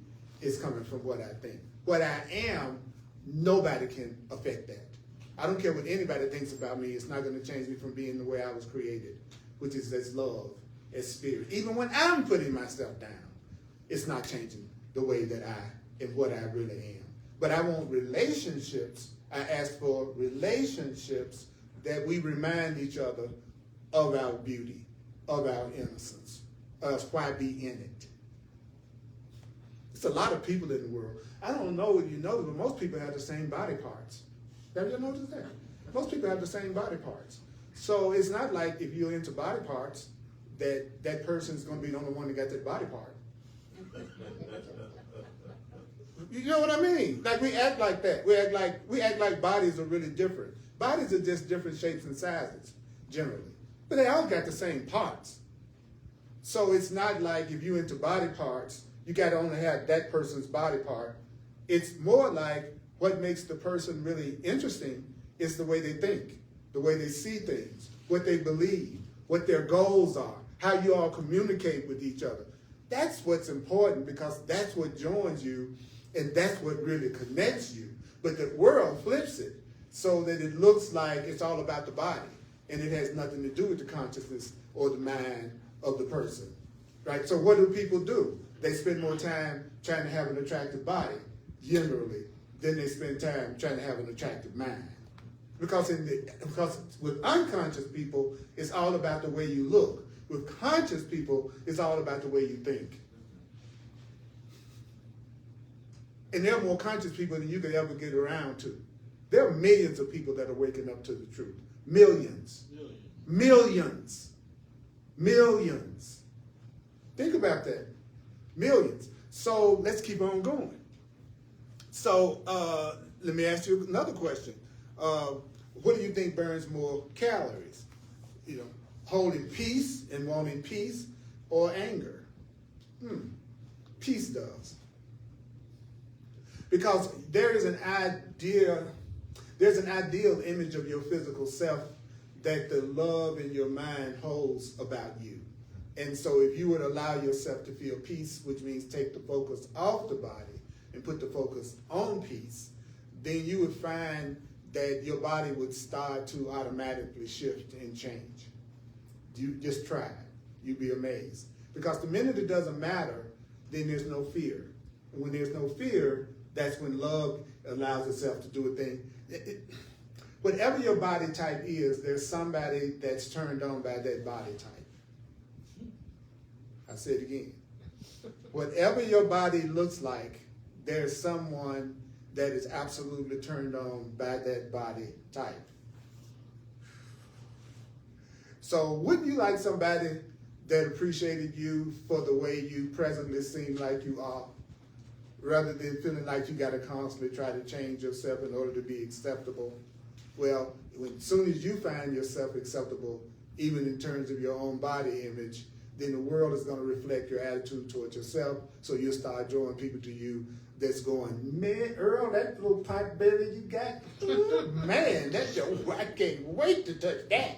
is coming from what I think. What I am, nobody can affect that. I don't care what anybody thinks about me. It's not going to change me from being the way I was created, which is as love, as spirit. Even when I'm putting myself down, it's not changing the way that I am what I really am. But I want relationships. I ask for relationships that we remind each other of our beauty, of our innocence, of why be in it. It's a lot of people in the world. I don't know if you know, but most people have the same body parts. Have you noticed that? Most people have the same body parts. So it's not like if you're into body parts, that person's going to be the only one that got that body part. You know what I mean? Like we act like that. We act like bodies are really different. Bodies are just different shapes and sizes, generally. But they all got the same parts. So it's not like if you're into body parts, you got to only have that person's body part. It's more like what makes the person really interesting is the way they think, the way they see things, what they believe, what their goals are, how you all communicate with each other. That's what's important, because that's what joins you, and that's what really connects you. But the world flips it so that it looks like it's all about the body, and it has nothing to do with the consciousness or the mind of the person, right? So what do people do? They spend more time trying to have an attractive body, generally, than they spend time trying to have an attractive mind. Because with unconscious people, it's all about the way you look. With conscious people, it's all about the way you think. And there are more conscious people than you could ever get around to. There are millions of people that are waking up to the truth. Millions. Millions. Millions. Think about that. Millions. So let's keep on going. So let me ask you another question. What do you think burns more calories? You know, holding peace and wanting peace, or anger? Peace does. Because there's an ideal image of your physical self that the love in your mind holds about you. And so if you would allow yourself to feel peace, which means take the focus off the body and put the focus on peace, then you would find that your body would start to automatically shift and change. You just try it. You'd be amazed. Because the minute it doesn't matter, then there's no fear. And when there's no fear, that's when love allows itself to do a thing. Whatever your body type is, there's somebody that's turned on by that body type. I say it again. Whatever your body looks like, there's someone that is absolutely turned on by that body type. So wouldn't you like somebody that appreciated you for the way you presently seem like you are, rather than feeling like you got to constantly try to change yourself in order to be acceptable? Well, as soon as you find yourself acceptable, even in terms of your own body image, then the world is going to reflect your attitude towards yourself. So you'll start drawing people to you that's going, man, Earl, that little pot belly you got, ooh, man, that's your, I can't wait to touch that.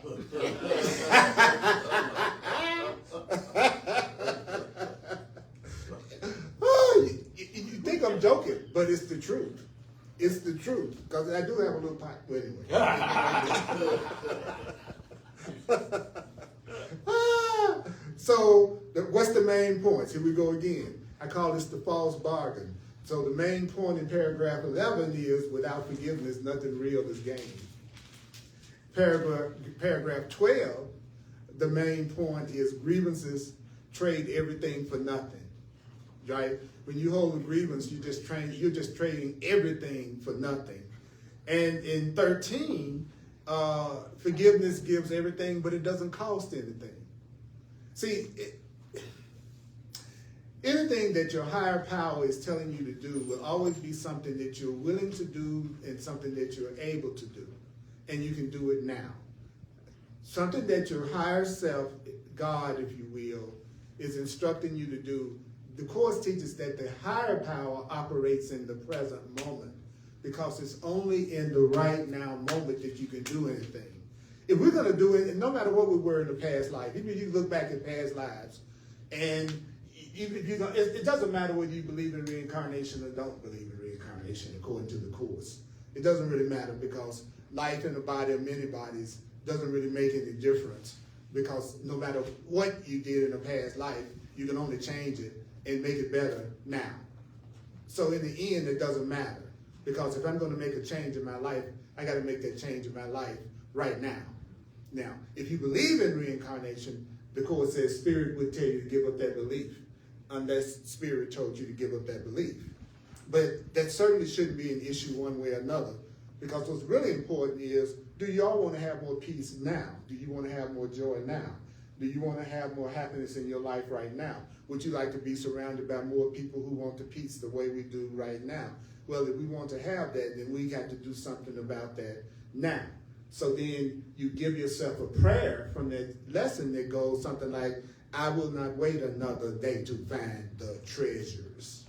Oh, you think I'm joking, but it's the truth. It's the truth, because I do have a little pot, but anyway. So, what's the main points? Here we go again. I call this the false bargain. So the main point in paragraph 11 is, without forgiveness, nothing real is gained. Paragraph 12, the main point is grievances trade everything for nothing, right? When you hold a grievance, you're just trading everything for nothing. And in 13, forgiveness gives everything, but it doesn't cost anything. See, anything that your higher power is telling you to do will always be something that you're willing to do and something that you're able to do. And you can do it now. Something that your higher self, God, if you will, is instructing you to do. The Course teaches that the higher power operates in the present moment, because it's only in the right now moment that you can do anything. If we're going to do it, no matter what we were in the past life, even if you look back at past lives, and even if it doesn't matter whether you believe in reincarnation or don't believe in reincarnation, according to the Course. It doesn't really matter, because life in the body of many bodies doesn't really make any difference, because no matter what you did in a past life, you can only change it and make it better now. So in the end, it doesn't matter, because if I'm going to make a change in my life, I got to make that change in my life right now. Now, if you believe in reincarnation, the Course says Spirit would tell you to give up that belief, unless Spirit told you to give up that belief. But that certainly shouldn't be an issue one way or another, because what's really important is, do y'all want to have more peace now? Do you want to have more joy now? Do you want to have more happiness in your life right now? Would you like to be surrounded by more people who want the peace the way we do right now? Well, if we want to have that, then we got to do something about that now. So then you give yourself a prayer from that lesson that goes something like, I will not wait another day to find the treasures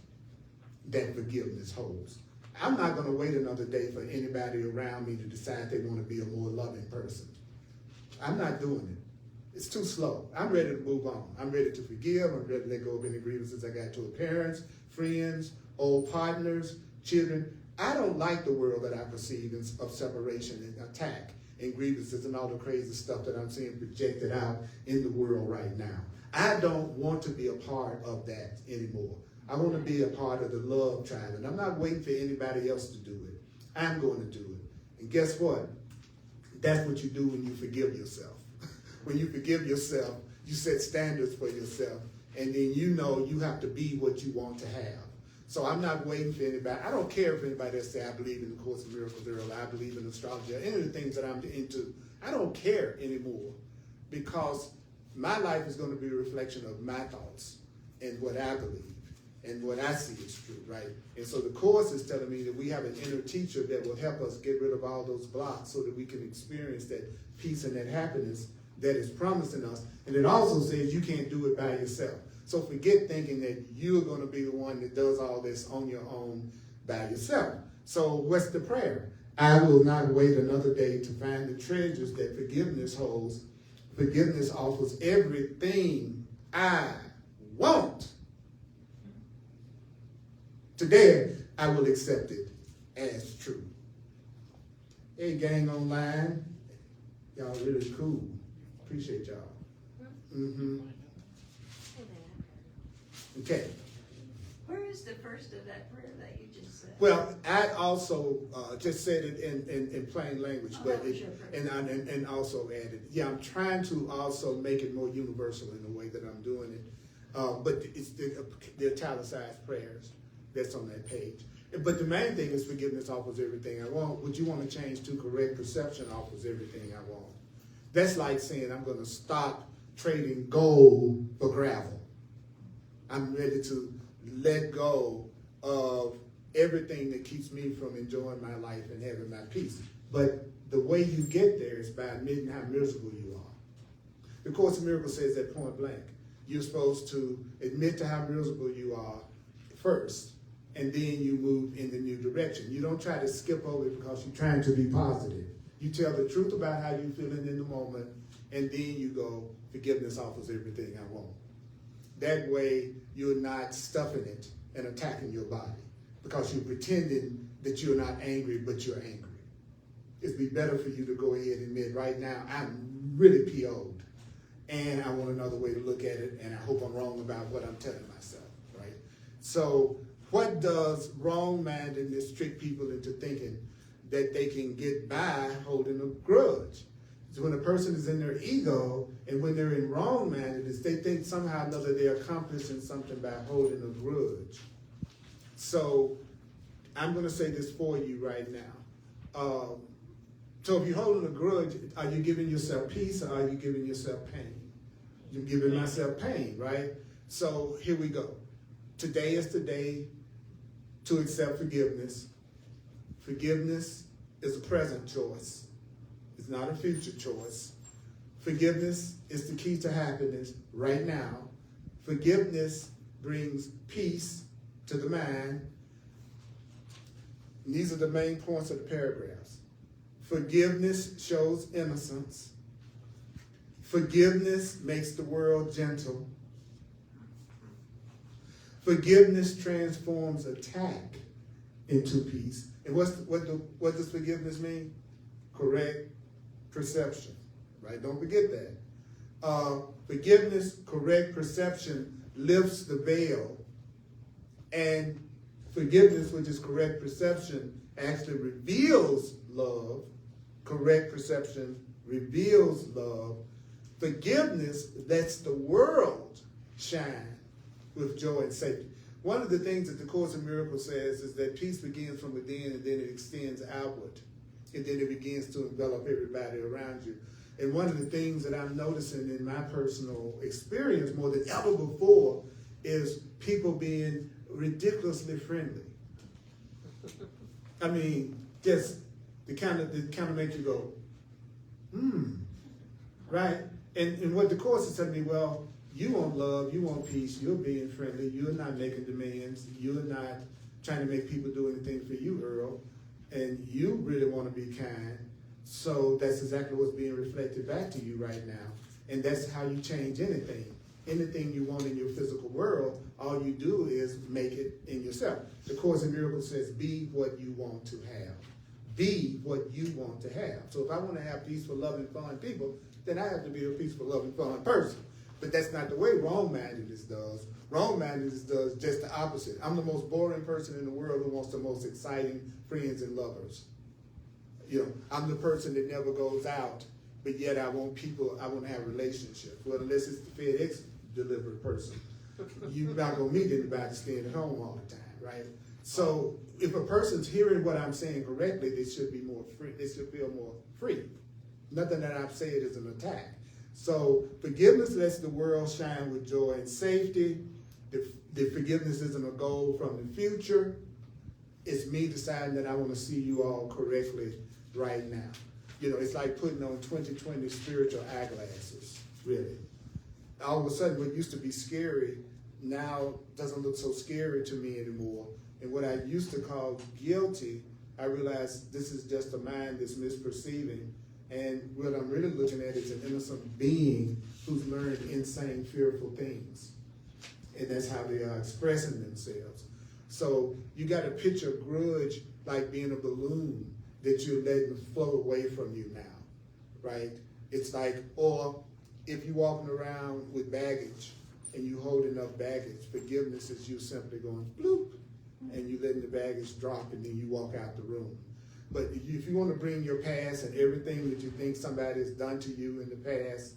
that forgiveness holds. I'm not going to wait another day for anybody around me to decide they want to be a more loving person. I'm not doing it. It's too slow. I'm ready to move on. I'm ready to forgive. I'm ready to let go of any grievances I got toward parents, friends, old partners, children. I don't like the world that I perceive of separation and attack and grievances and all the crazy stuff that I'm seeing projected out in the world right now. I don't want to be a part of that anymore. I want to be a part of the love tribe, and I'm not waiting for anybody else to do it. I'm going to do it. And guess what? That's what you do when you forgive yourself. When you forgive yourself, you set standards for yourself, and then you know you have to be what you want to have. So I'm not waiting for anybody. I don't care if anybody else say I believe in the Course of Miracles, or I believe in astrology, or any of the things that I'm into. I don't care anymore, because my life is going to be a reflection of my thoughts and what I believe and what I see is true, right? And so the Course is telling me that we have an inner teacher that will help us get rid of all those blocks so that we can experience that peace and that happiness that is promising us. And it also says you can't do it by yourself. So forget thinking that you're going to be the one that does all this on your own by yourself. So what's the prayer? I will not wait another day to find the treasures that forgiveness holds. Forgiveness offers everything I want. Today, I will accept it as true. Hey, gang online. Y'all really cool. Appreciate y'all. Mm-hmm. Okay. Where is the first of that prayer that you just said? Well, I also just said it in plain language, but and also added. Yeah, I'm trying to also make it more universal in the way that I'm doing it. But it's the italicized prayers that's on that page. But the main thing is forgiveness offers everything I want. What you want to change to correct perception offers everything I want. That's like saying I'm going to stop trading gold for gravel. I'm ready to let go of everything that keeps me from enjoying my life and having my peace. But The way you get there is by admitting how miserable you are. The Course in Miracles says that point blank. You're supposed to admit to how miserable you are first, and then you move in the new direction. You don't try to skip over it because you're trying to be positive. You tell the truth about how you're feeling in the moment, and then you go, forgiveness offers everything I want. That way, you're not stuffing it and attacking your body because you're pretending that you're not angry, but you're angry. It'd be better for you to go ahead and admit, right now, I'm really PO'd, and I want another way to look at it, and I hope I'm wrong about what I'm telling myself, right? So what does wrong-mindedness trick people into thinking that they can get by holding a grudge? So when a person is in their ego, and when they're in wrong-mindedness, they think somehow or another they're accomplishing something by holding a grudge. So I'm going to say this for you right now. So if you're holding a grudge, are you giving yourself peace or are you giving yourself pain? You're giving myself pain, right? So here we go. Today is the day to accept forgiveness. Forgiveness is a present choice. It's not a future choice. Forgiveness is the key to happiness right now. Forgiveness brings peace to the mind. And these are the main points of the paragraphs. Forgiveness shows innocence. Forgiveness makes the world gentle. Forgiveness transforms attack into peace. And what does forgiveness mean? Correct perception, right? Don't forget that. Forgiveness, correct perception, lifts the veil. And forgiveness, which is correct perception, actually reveals love. Correct perception reveals love. Forgiveness lets the world shine with joy and safety. One of the things that the Course in Miracles says is that peace begins from within and then it extends outward. And then it begins to envelop everybody around you. And one of the things that I'm noticing in my personal experience more than ever before is people being ridiculously friendly. I mean, just the kind of make you go, right? And what the Course is telling me, well, you want love, you want peace, you're being friendly, you're not making demands, you're not trying to make people do anything for you, Earl, and you really want to be kind. So that's exactly what's being reflected back to you right now. And that's how you change anything. Anything you want in your physical world, all you do is make it in yourself. The Course in Miracles says, be what you want to have. Be what you want to have. So if I want to have peaceful, loving, fun people, then I have to be a peaceful, loving, fun person. But that's not the way wrong-mindedness does. Wrong-mindedness does just the opposite. I'm the most boring person in the world who wants the most exciting friends and lovers. You know, I'm the person that never goes out, but yet I want people, I want to have relationships. Well, unless it's the FedEx delivered person, you're not going to meet anybody staying at home all the time, right? So if a person's hearing what I'm saying correctly, they should be more free. They should feel more free. Nothing that I've said is an attack. So forgiveness lets the world shine with joy and safety. The forgiveness isn't a goal from the future. It's me deciding that I want to see you all correctly right now. You know, it's like putting on 20/20 spiritual eyeglasses, really. All of a sudden, what used to be scary now doesn't look so scary to me anymore. And what I used to call guilty, I realized this is just a mind that's misperceiving. And what I'm really looking at is an innocent being who's learned insane, fearful things. And that's how they are expressing themselves. So you got to picture grudge like being a balloon that you're letting float away from you now, right? It's like, or if you're walking around with baggage and you holding up baggage, forgiveness is you simply going bloop, and you letting the baggage drop and then you walk out the room. But if you want to bring your past and everything that you think somebody has done to you in the past,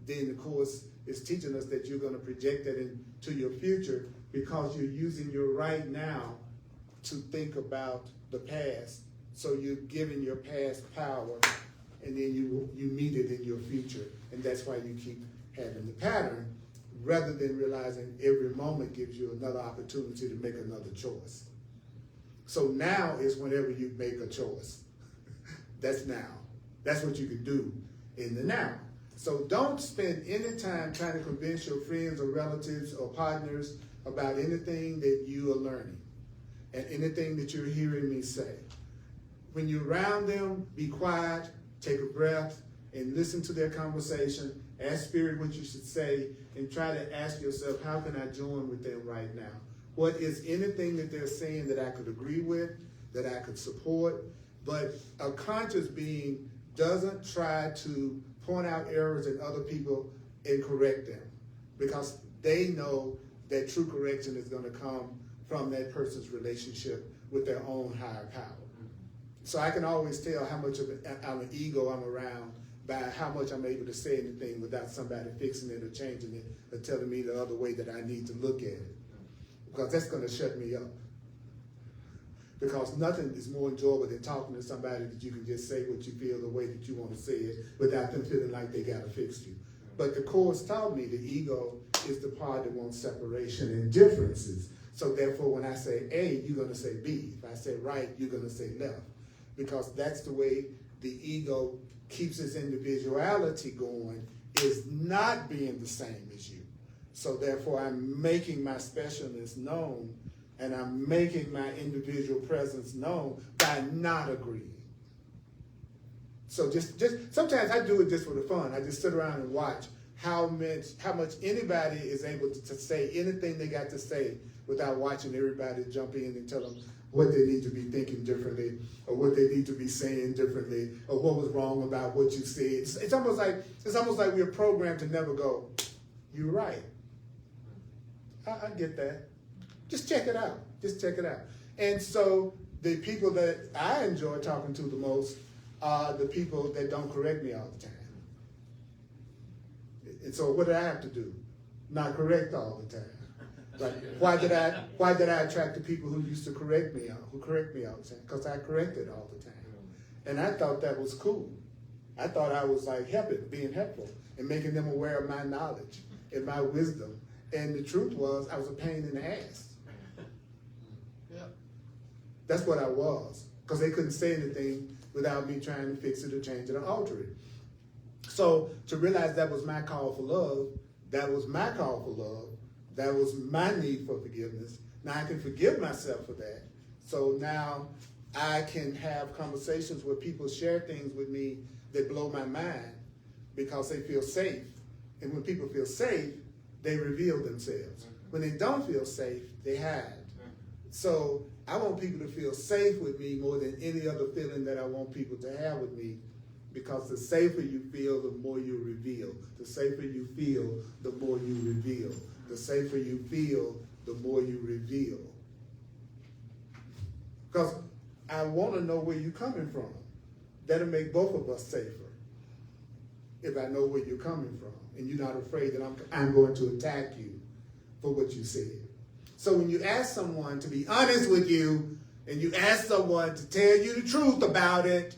then the Course is teaching us that you're going to project that into your future because you're using your right now to think about the past. So you're giving your past power, and then you meet it in your future. And that's why you keep having the pattern, rather than realizing every moment gives you another opportunity to make another choice. So now is whenever you make a choice. That's now. That's what you can do in the now. So don't spend any time trying to convince your friends or relatives or partners about anything that you are learning and anything that you're hearing me say. When you're around them, be quiet, take a breath, and listen to their conversation. Ask Spirit what you should say, and try to ask yourself, how can I join with them right now? What is anything that they're saying that I could agree with, that I could support? But a conscious being doesn't try to point out errors in other people and correct them, because they know that true correction is going to come from that person's relationship with their own higher power. So I can always tell how much of an ego I'm around by how much I'm able to say anything without somebody fixing it or changing it or telling me the other way that I need to look at it. Because that's going to shut me up. Because nothing is more enjoyable than talking to somebody that you can just say what you feel the way that you want to say it without them feeling like they got to fix you. But the Course taught me the ego is the part that wants separation and differences. So therefore, when I say A, you're going to say B. If I say right, you're going to say left. Because that's the way the ego keeps its individuality going, is not being the same as you. So therefore, I'm making my specialness known, and I'm making my individual presence known by not agreeing. So just sometimes I do it just for the fun. I just sit around and watch how much anybody is able to say anything they got to say without watching everybody jump in and tell them what they need to be thinking differently, or what they need to be saying differently, or what was wrong about what you said. It's almost like we're programmed to never go, "You're right." I get that. Just check it out. Just check it out. And so the people that I enjoy talking to the most are the people that don't correct me all the time. And so what did I have to do? Not correct all the time. Like, why did I attract the people who used to correct me all the time? Because I corrected all the time. And I thought that was cool. I thought I was like being helpful and making them aware of my knowledge and my wisdom. And the truth was, I was a pain in the ass. Yeah. That's what I was. Because they couldn't say anything without me trying to fix it or change it or alter it. So to realize that was my call for love, that was my call for love, that was my need for forgiveness. Now I can forgive myself for that. So now I can have conversations where people share things with me that blow my mind because they feel safe. And when people feel safe, they reveal themselves. When they don't feel safe, they hide. So I want people to feel safe with me more than any other feeling that I want people to have with me, because the safer you feel, the more you reveal. The safer you feel, the more you reveal. The safer you feel, the more you reveal. Because I want to know where you're coming from. That'll make both of us safer. If I know where you're coming from, and you're not afraid that I'm going to attack you for what you said. So when you ask someone to be honest with you, and you ask someone to tell you the truth about it,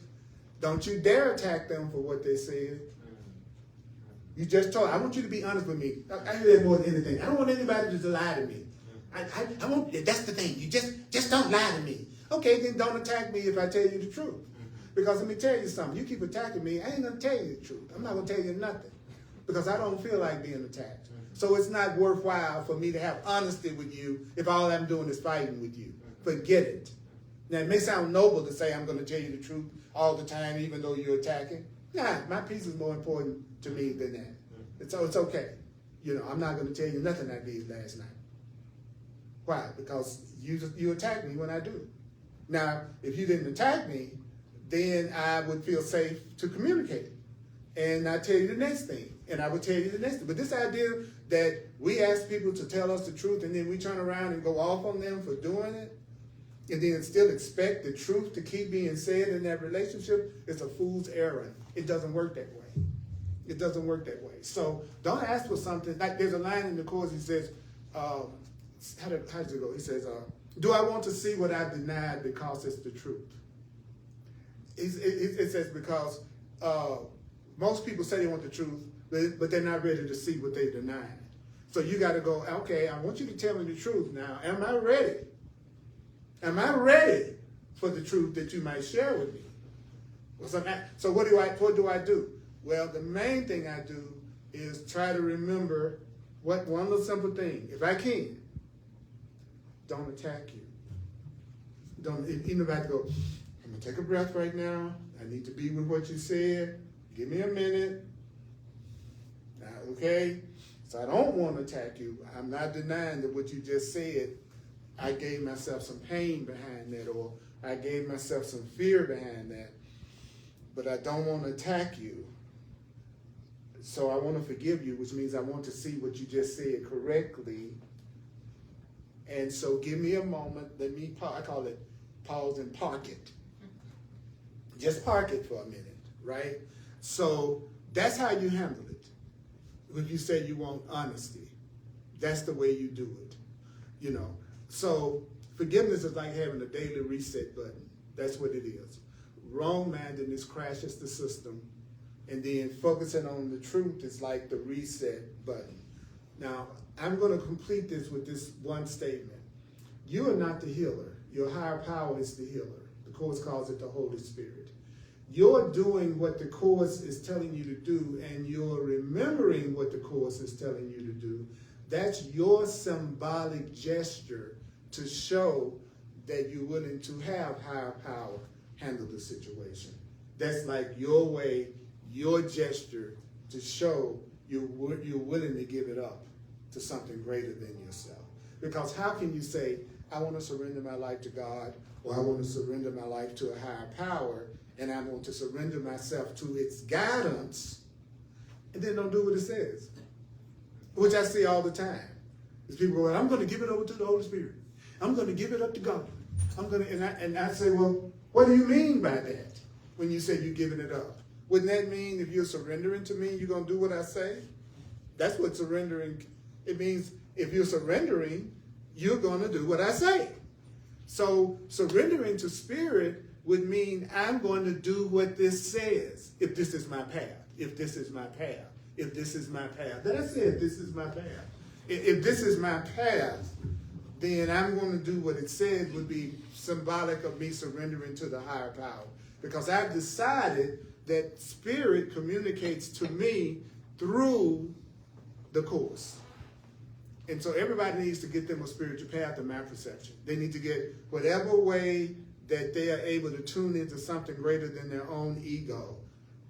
don't you dare attack them for what they said. You just told, I want you to be honest with me. I hear that more than anything. I don't want anybody to lie to me. I want, that's the thing. You just don't lie to me. Okay, then don't attack me if I tell you the truth. Because let me tell you something. You keep attacking me, I ain't going to tell you the truth. I'm not going to tell you nothing. Because I don't feel like being attacked. So it's not worthwhile for me to have honesty with you if all I'm doing is fighting with you. Forget it. Now, it may sound noble to say I'm going to tell you the truth all the time, even though you're attacking. Nah, my peace is more important to me than that. It's okay. You know, I'm not going to tell you nothing I did last night. Why? Because you attack me when I do. Now, if you didn't attack me, then I would feel safe to communicate. And I tell you the next thing. And I would tell you the next thing. But this idea that we ask people to tell us the truth and then we turn around and go off on them for doing it, and then still expect the truth to keep being said in that relationship, is a fool's errand. It doesn't work that way. It doesn't work that way. So don't ask for something. Like there's a line in the Course, he says, how does it go? He says, do I want to see what I denied because it's the truth? It says because most people say they want the truth, but they're not ready to see what they denied. So you got to go, okay, I want you to tell me the truth now. Am I ready? Am I ready for the truth that you might share with me? Well, So what do I do? Well, the main thing I do is try to remember one little simple thing. If I can, don't attack you. Even if I have to go, I'm going to take a breath right now. I need to be with what you said. Give me a minute. Now, okay? So I don't want to attack you. I'm not denying that what you just said, I gave myself some pain behind that, or I gave myself some fear behind that. But I don't want to attack you. So I want to forgive you, which means I want to see what you just said correctly. And so give me a moment. I call it pause and park it. Just park it for a minute, right? So that's how you handle it. When you say you want honesty, that's the way you do it, you know. So forgiveness is like having a daily reset button. That's what it is. Wrongmindedness crashes the system, and then focusing on the truth is like the reset button. Now, I'm going to complete this with this one statement. You are not the healer. Your higher power is the healer. The Course calls it the Holy Spirit. You're doing what the Course is telling you to do, and you're remembering what the Course is telling you to do. That's your symbolic gesture to show that you're willing to have higher power handle the situation. That's like your way, your gesture to show you're willing to give it up to something greater than yourself. Because how can you say, I want to surrender my life to God, or I want to surrender my life to a higher power, and I want to surrender myself to its guidance, and then don't do what it says? Which I see all the time. Is people go, I'm going to give it over to the Holy Spirit. I'm going to give it up to God. And I say, well, what do you mean by that when you say you're giving it up? Wouldn't that mean if you're surrendering to me, you're going to do what I say? That's what surrendering, it means if you're surrendering, you're going to do what I say. So surrendering to Spirit would mean I'm going to do what this says. If this is my path, if this is my path, if this is my path. That's it, this is my path. If this is my path, then I'm going to do what it said would be symbolic of me surrendering to the higher power. Because I've decided that Spirit communicates to me through the Course. And so everybody needs to get them a spiritual path in my perception. They need to get whatever way that they are able to tune into something greater than their own ego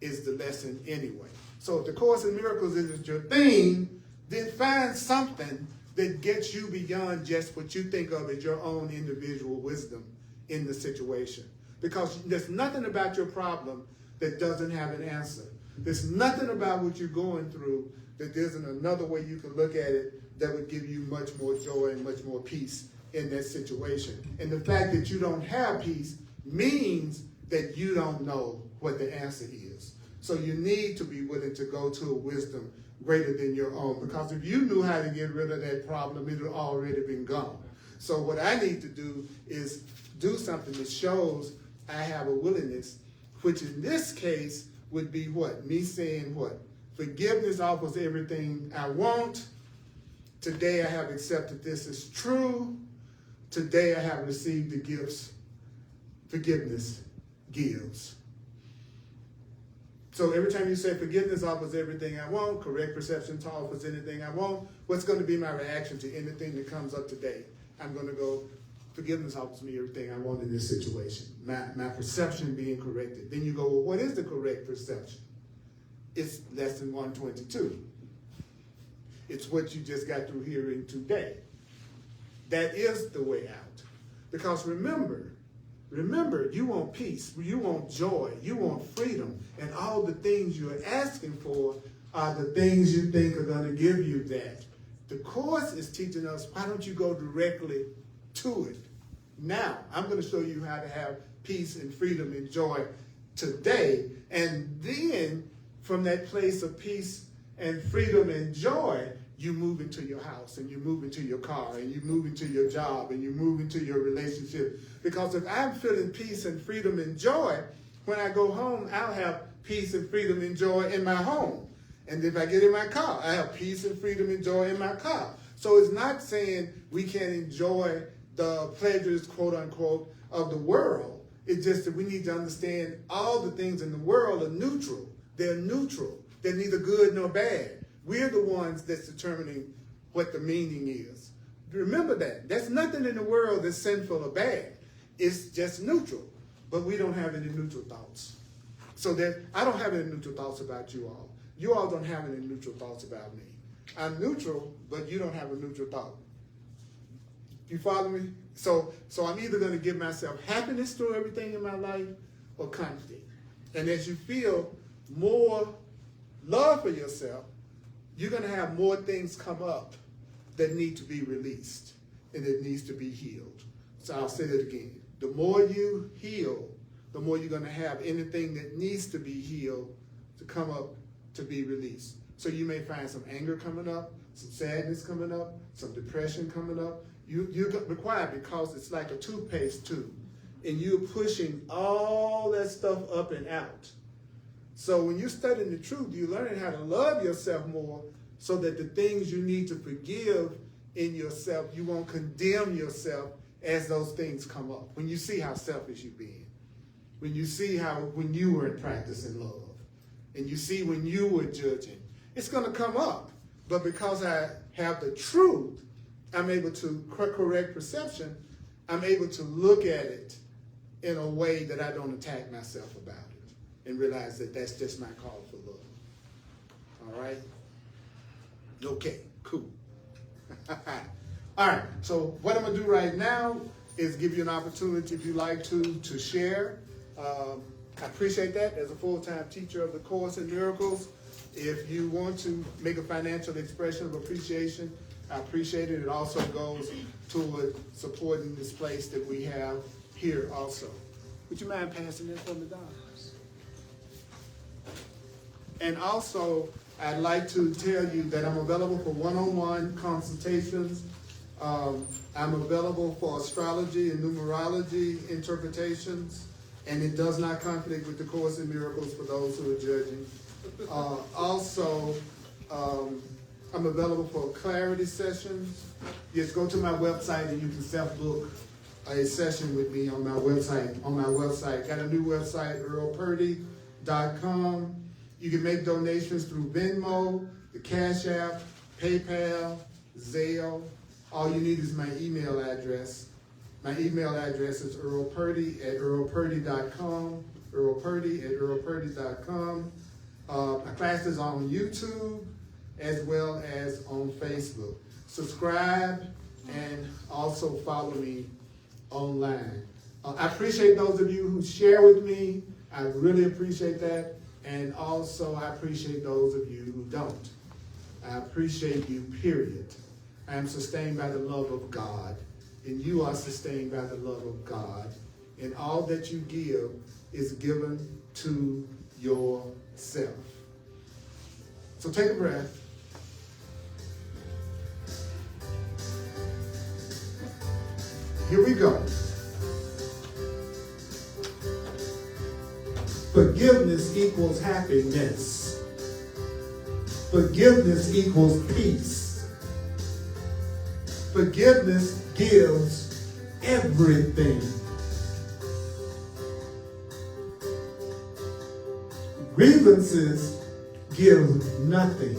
is the lesson anyway. So if the Course in Miracles isn't your thing, then find something that gets you beyond just what you think of as your own individual wisdom in the situation. Because there's nothing about your problem that doesn't have an answer. There's nothing about what you're going through that there isn't another way you can look at it that would give you much more joy and much more peace in that situation. And the fact that you don't have peace means that you don't know what the answer is. So you need to be willing to go to a wisdom greater than your own. Because if you knew how to get rid of that problem, it would already been gone. So what I need to do is do something that shows I have a willingness, which in this case would be what? Me saying what? Forgiveness offers everything I want. Today I have accepted this as true. Today I have received the gifts forgiveness gives. So every time you say forgiveness offers everything I want, correct perception offers anything I want, what's going to be my reaction to anything that comes up today? I'm going to go, forgiveness offers me everything I want in this situation. My perception being corrected. Then you go, well, what is the correct perception? It's lesson 122. It's what you just got through hearing today. That is the way out. Because remember, you want peace, you want joy, you want freedom, and all the things you're asking for are the things you think are going to give you that. The Course is teaching us, why don't you go directly to it? Now, I'm going to show you how to have peace and freedom and joy today, and then from that place of peace and freedom and joy, you move into your house, and you move into your car, and you move into your job, and you move into your relationship. Because if I'm feeling peace and freedom and joy, when I go home, I'll have peace and freedom and joy in my home. And if I get in my car, I have peace and freedom and joy in my car. So it's not saying we can't enjoy the pleasures, quote unquote, of the world. It's just that we need to understand all the things in the world are neutral. They're neutral. They're neither good nor bad. We're the ones that's determining what the meaning is. Remember that. There's nothing in the world that's sinful or bad. It's just neutral. But we don't have any neutral thoughts. So that I don't have any neutral thoughts about you all. You all don't have any neutral thoughts about me. I'm neutral, but you don't have a neutral thought. You follow me? So I'm either going to give myself happiness through everything in my life or conflict. And as you feel more love for yourself, you're going to have more things come up that need to be released and it needs to be healed. So I'll say that again. The more you heal, the more you're going to have anything that needs to be healed to come up to be released. So you may find some anger coming up, some sadness coming up, some depression coming up. You're required because it's like a toothpaste tube. And you're pushing all that stuff up and out. So when you're studying the truth, you're learning how to love yourself more so that the things you need to forgive in yourself, you won't condemn yourself as those things come up. When you see how selfish you've been. When you see how when you weren't practicing love. And you see when you were judging. It's going to come up. But because I have the truth, I'm able to correct perception. I'm able to look at it in a way that I don't attack myself about it and realize that that's just my call for love. All right? Okay, cool. All right, so what I'm going to do right now is give you an opportunity, if you like to share. I appreciate that as a full-time teacher of the Course in Miracles. If you want to make a financial expression of appreciation, I appreciate it. It also goes toward supporting this place that we have here also. Would you mind passing this from the Don? And also, I'd like to tell you that I'm available for one-on-one consultations. I'm available for astrology and numerology interpretations, and it does not conflict with the Course in Miracles for those who are judging. Also, I'm available for clarity sessions. Just go to my website and you can self-book a session with me on my website. Got a new website, earlpurdy.com. You can make donations through Venmo, the Cash App, PayPal, Zelle. All you need is my email address. My email address is earlpurdy@earlpurdy.com. earlpurdy@earlpurdy.com. My class is on YouTube as well as on Facebook. Subscribe and also follow me online. I appreciate those of you who share with me. I really appreciate that. And also I appreciate those of you who don't. I appreciate you, period. I am sustained by the love of God. And you are sustained by the love of God. And all that you give is given to yourself. So take a breath. Here we go. Forgiveness equals happiness. Forgiveness equals peace. Forgiveness gives everything. Grievances give nothing.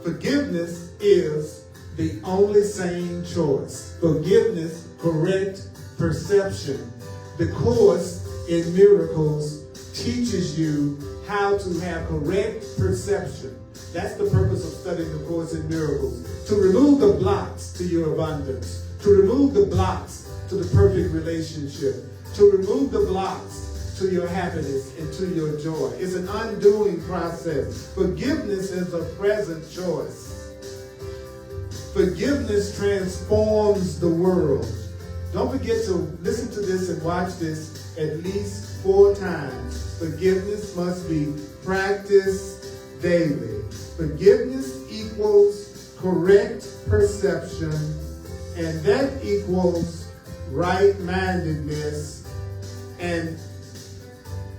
Forgiveness is the only sane choice. Forgiveness, correct perception. The Course in Miracles teaches you how to have correct perception. That's the purpose of studying the Course in Miracles. To remove the blocks to your abundance. To remove the blocks to the perfect relationship. To remove the blocks to your happiness and to your joy. It's an undoing process. Forgiveness is a present choice. Forgiveness transforms the world. Don't forget to listen to this and watch this at least 4 times. Forgiveness must be practiced daily. Forgiveness equals correct perception, and that equals right-mindedness, and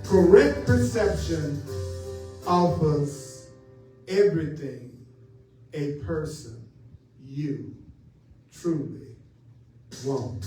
correct perception offers everything a person, you, truly want.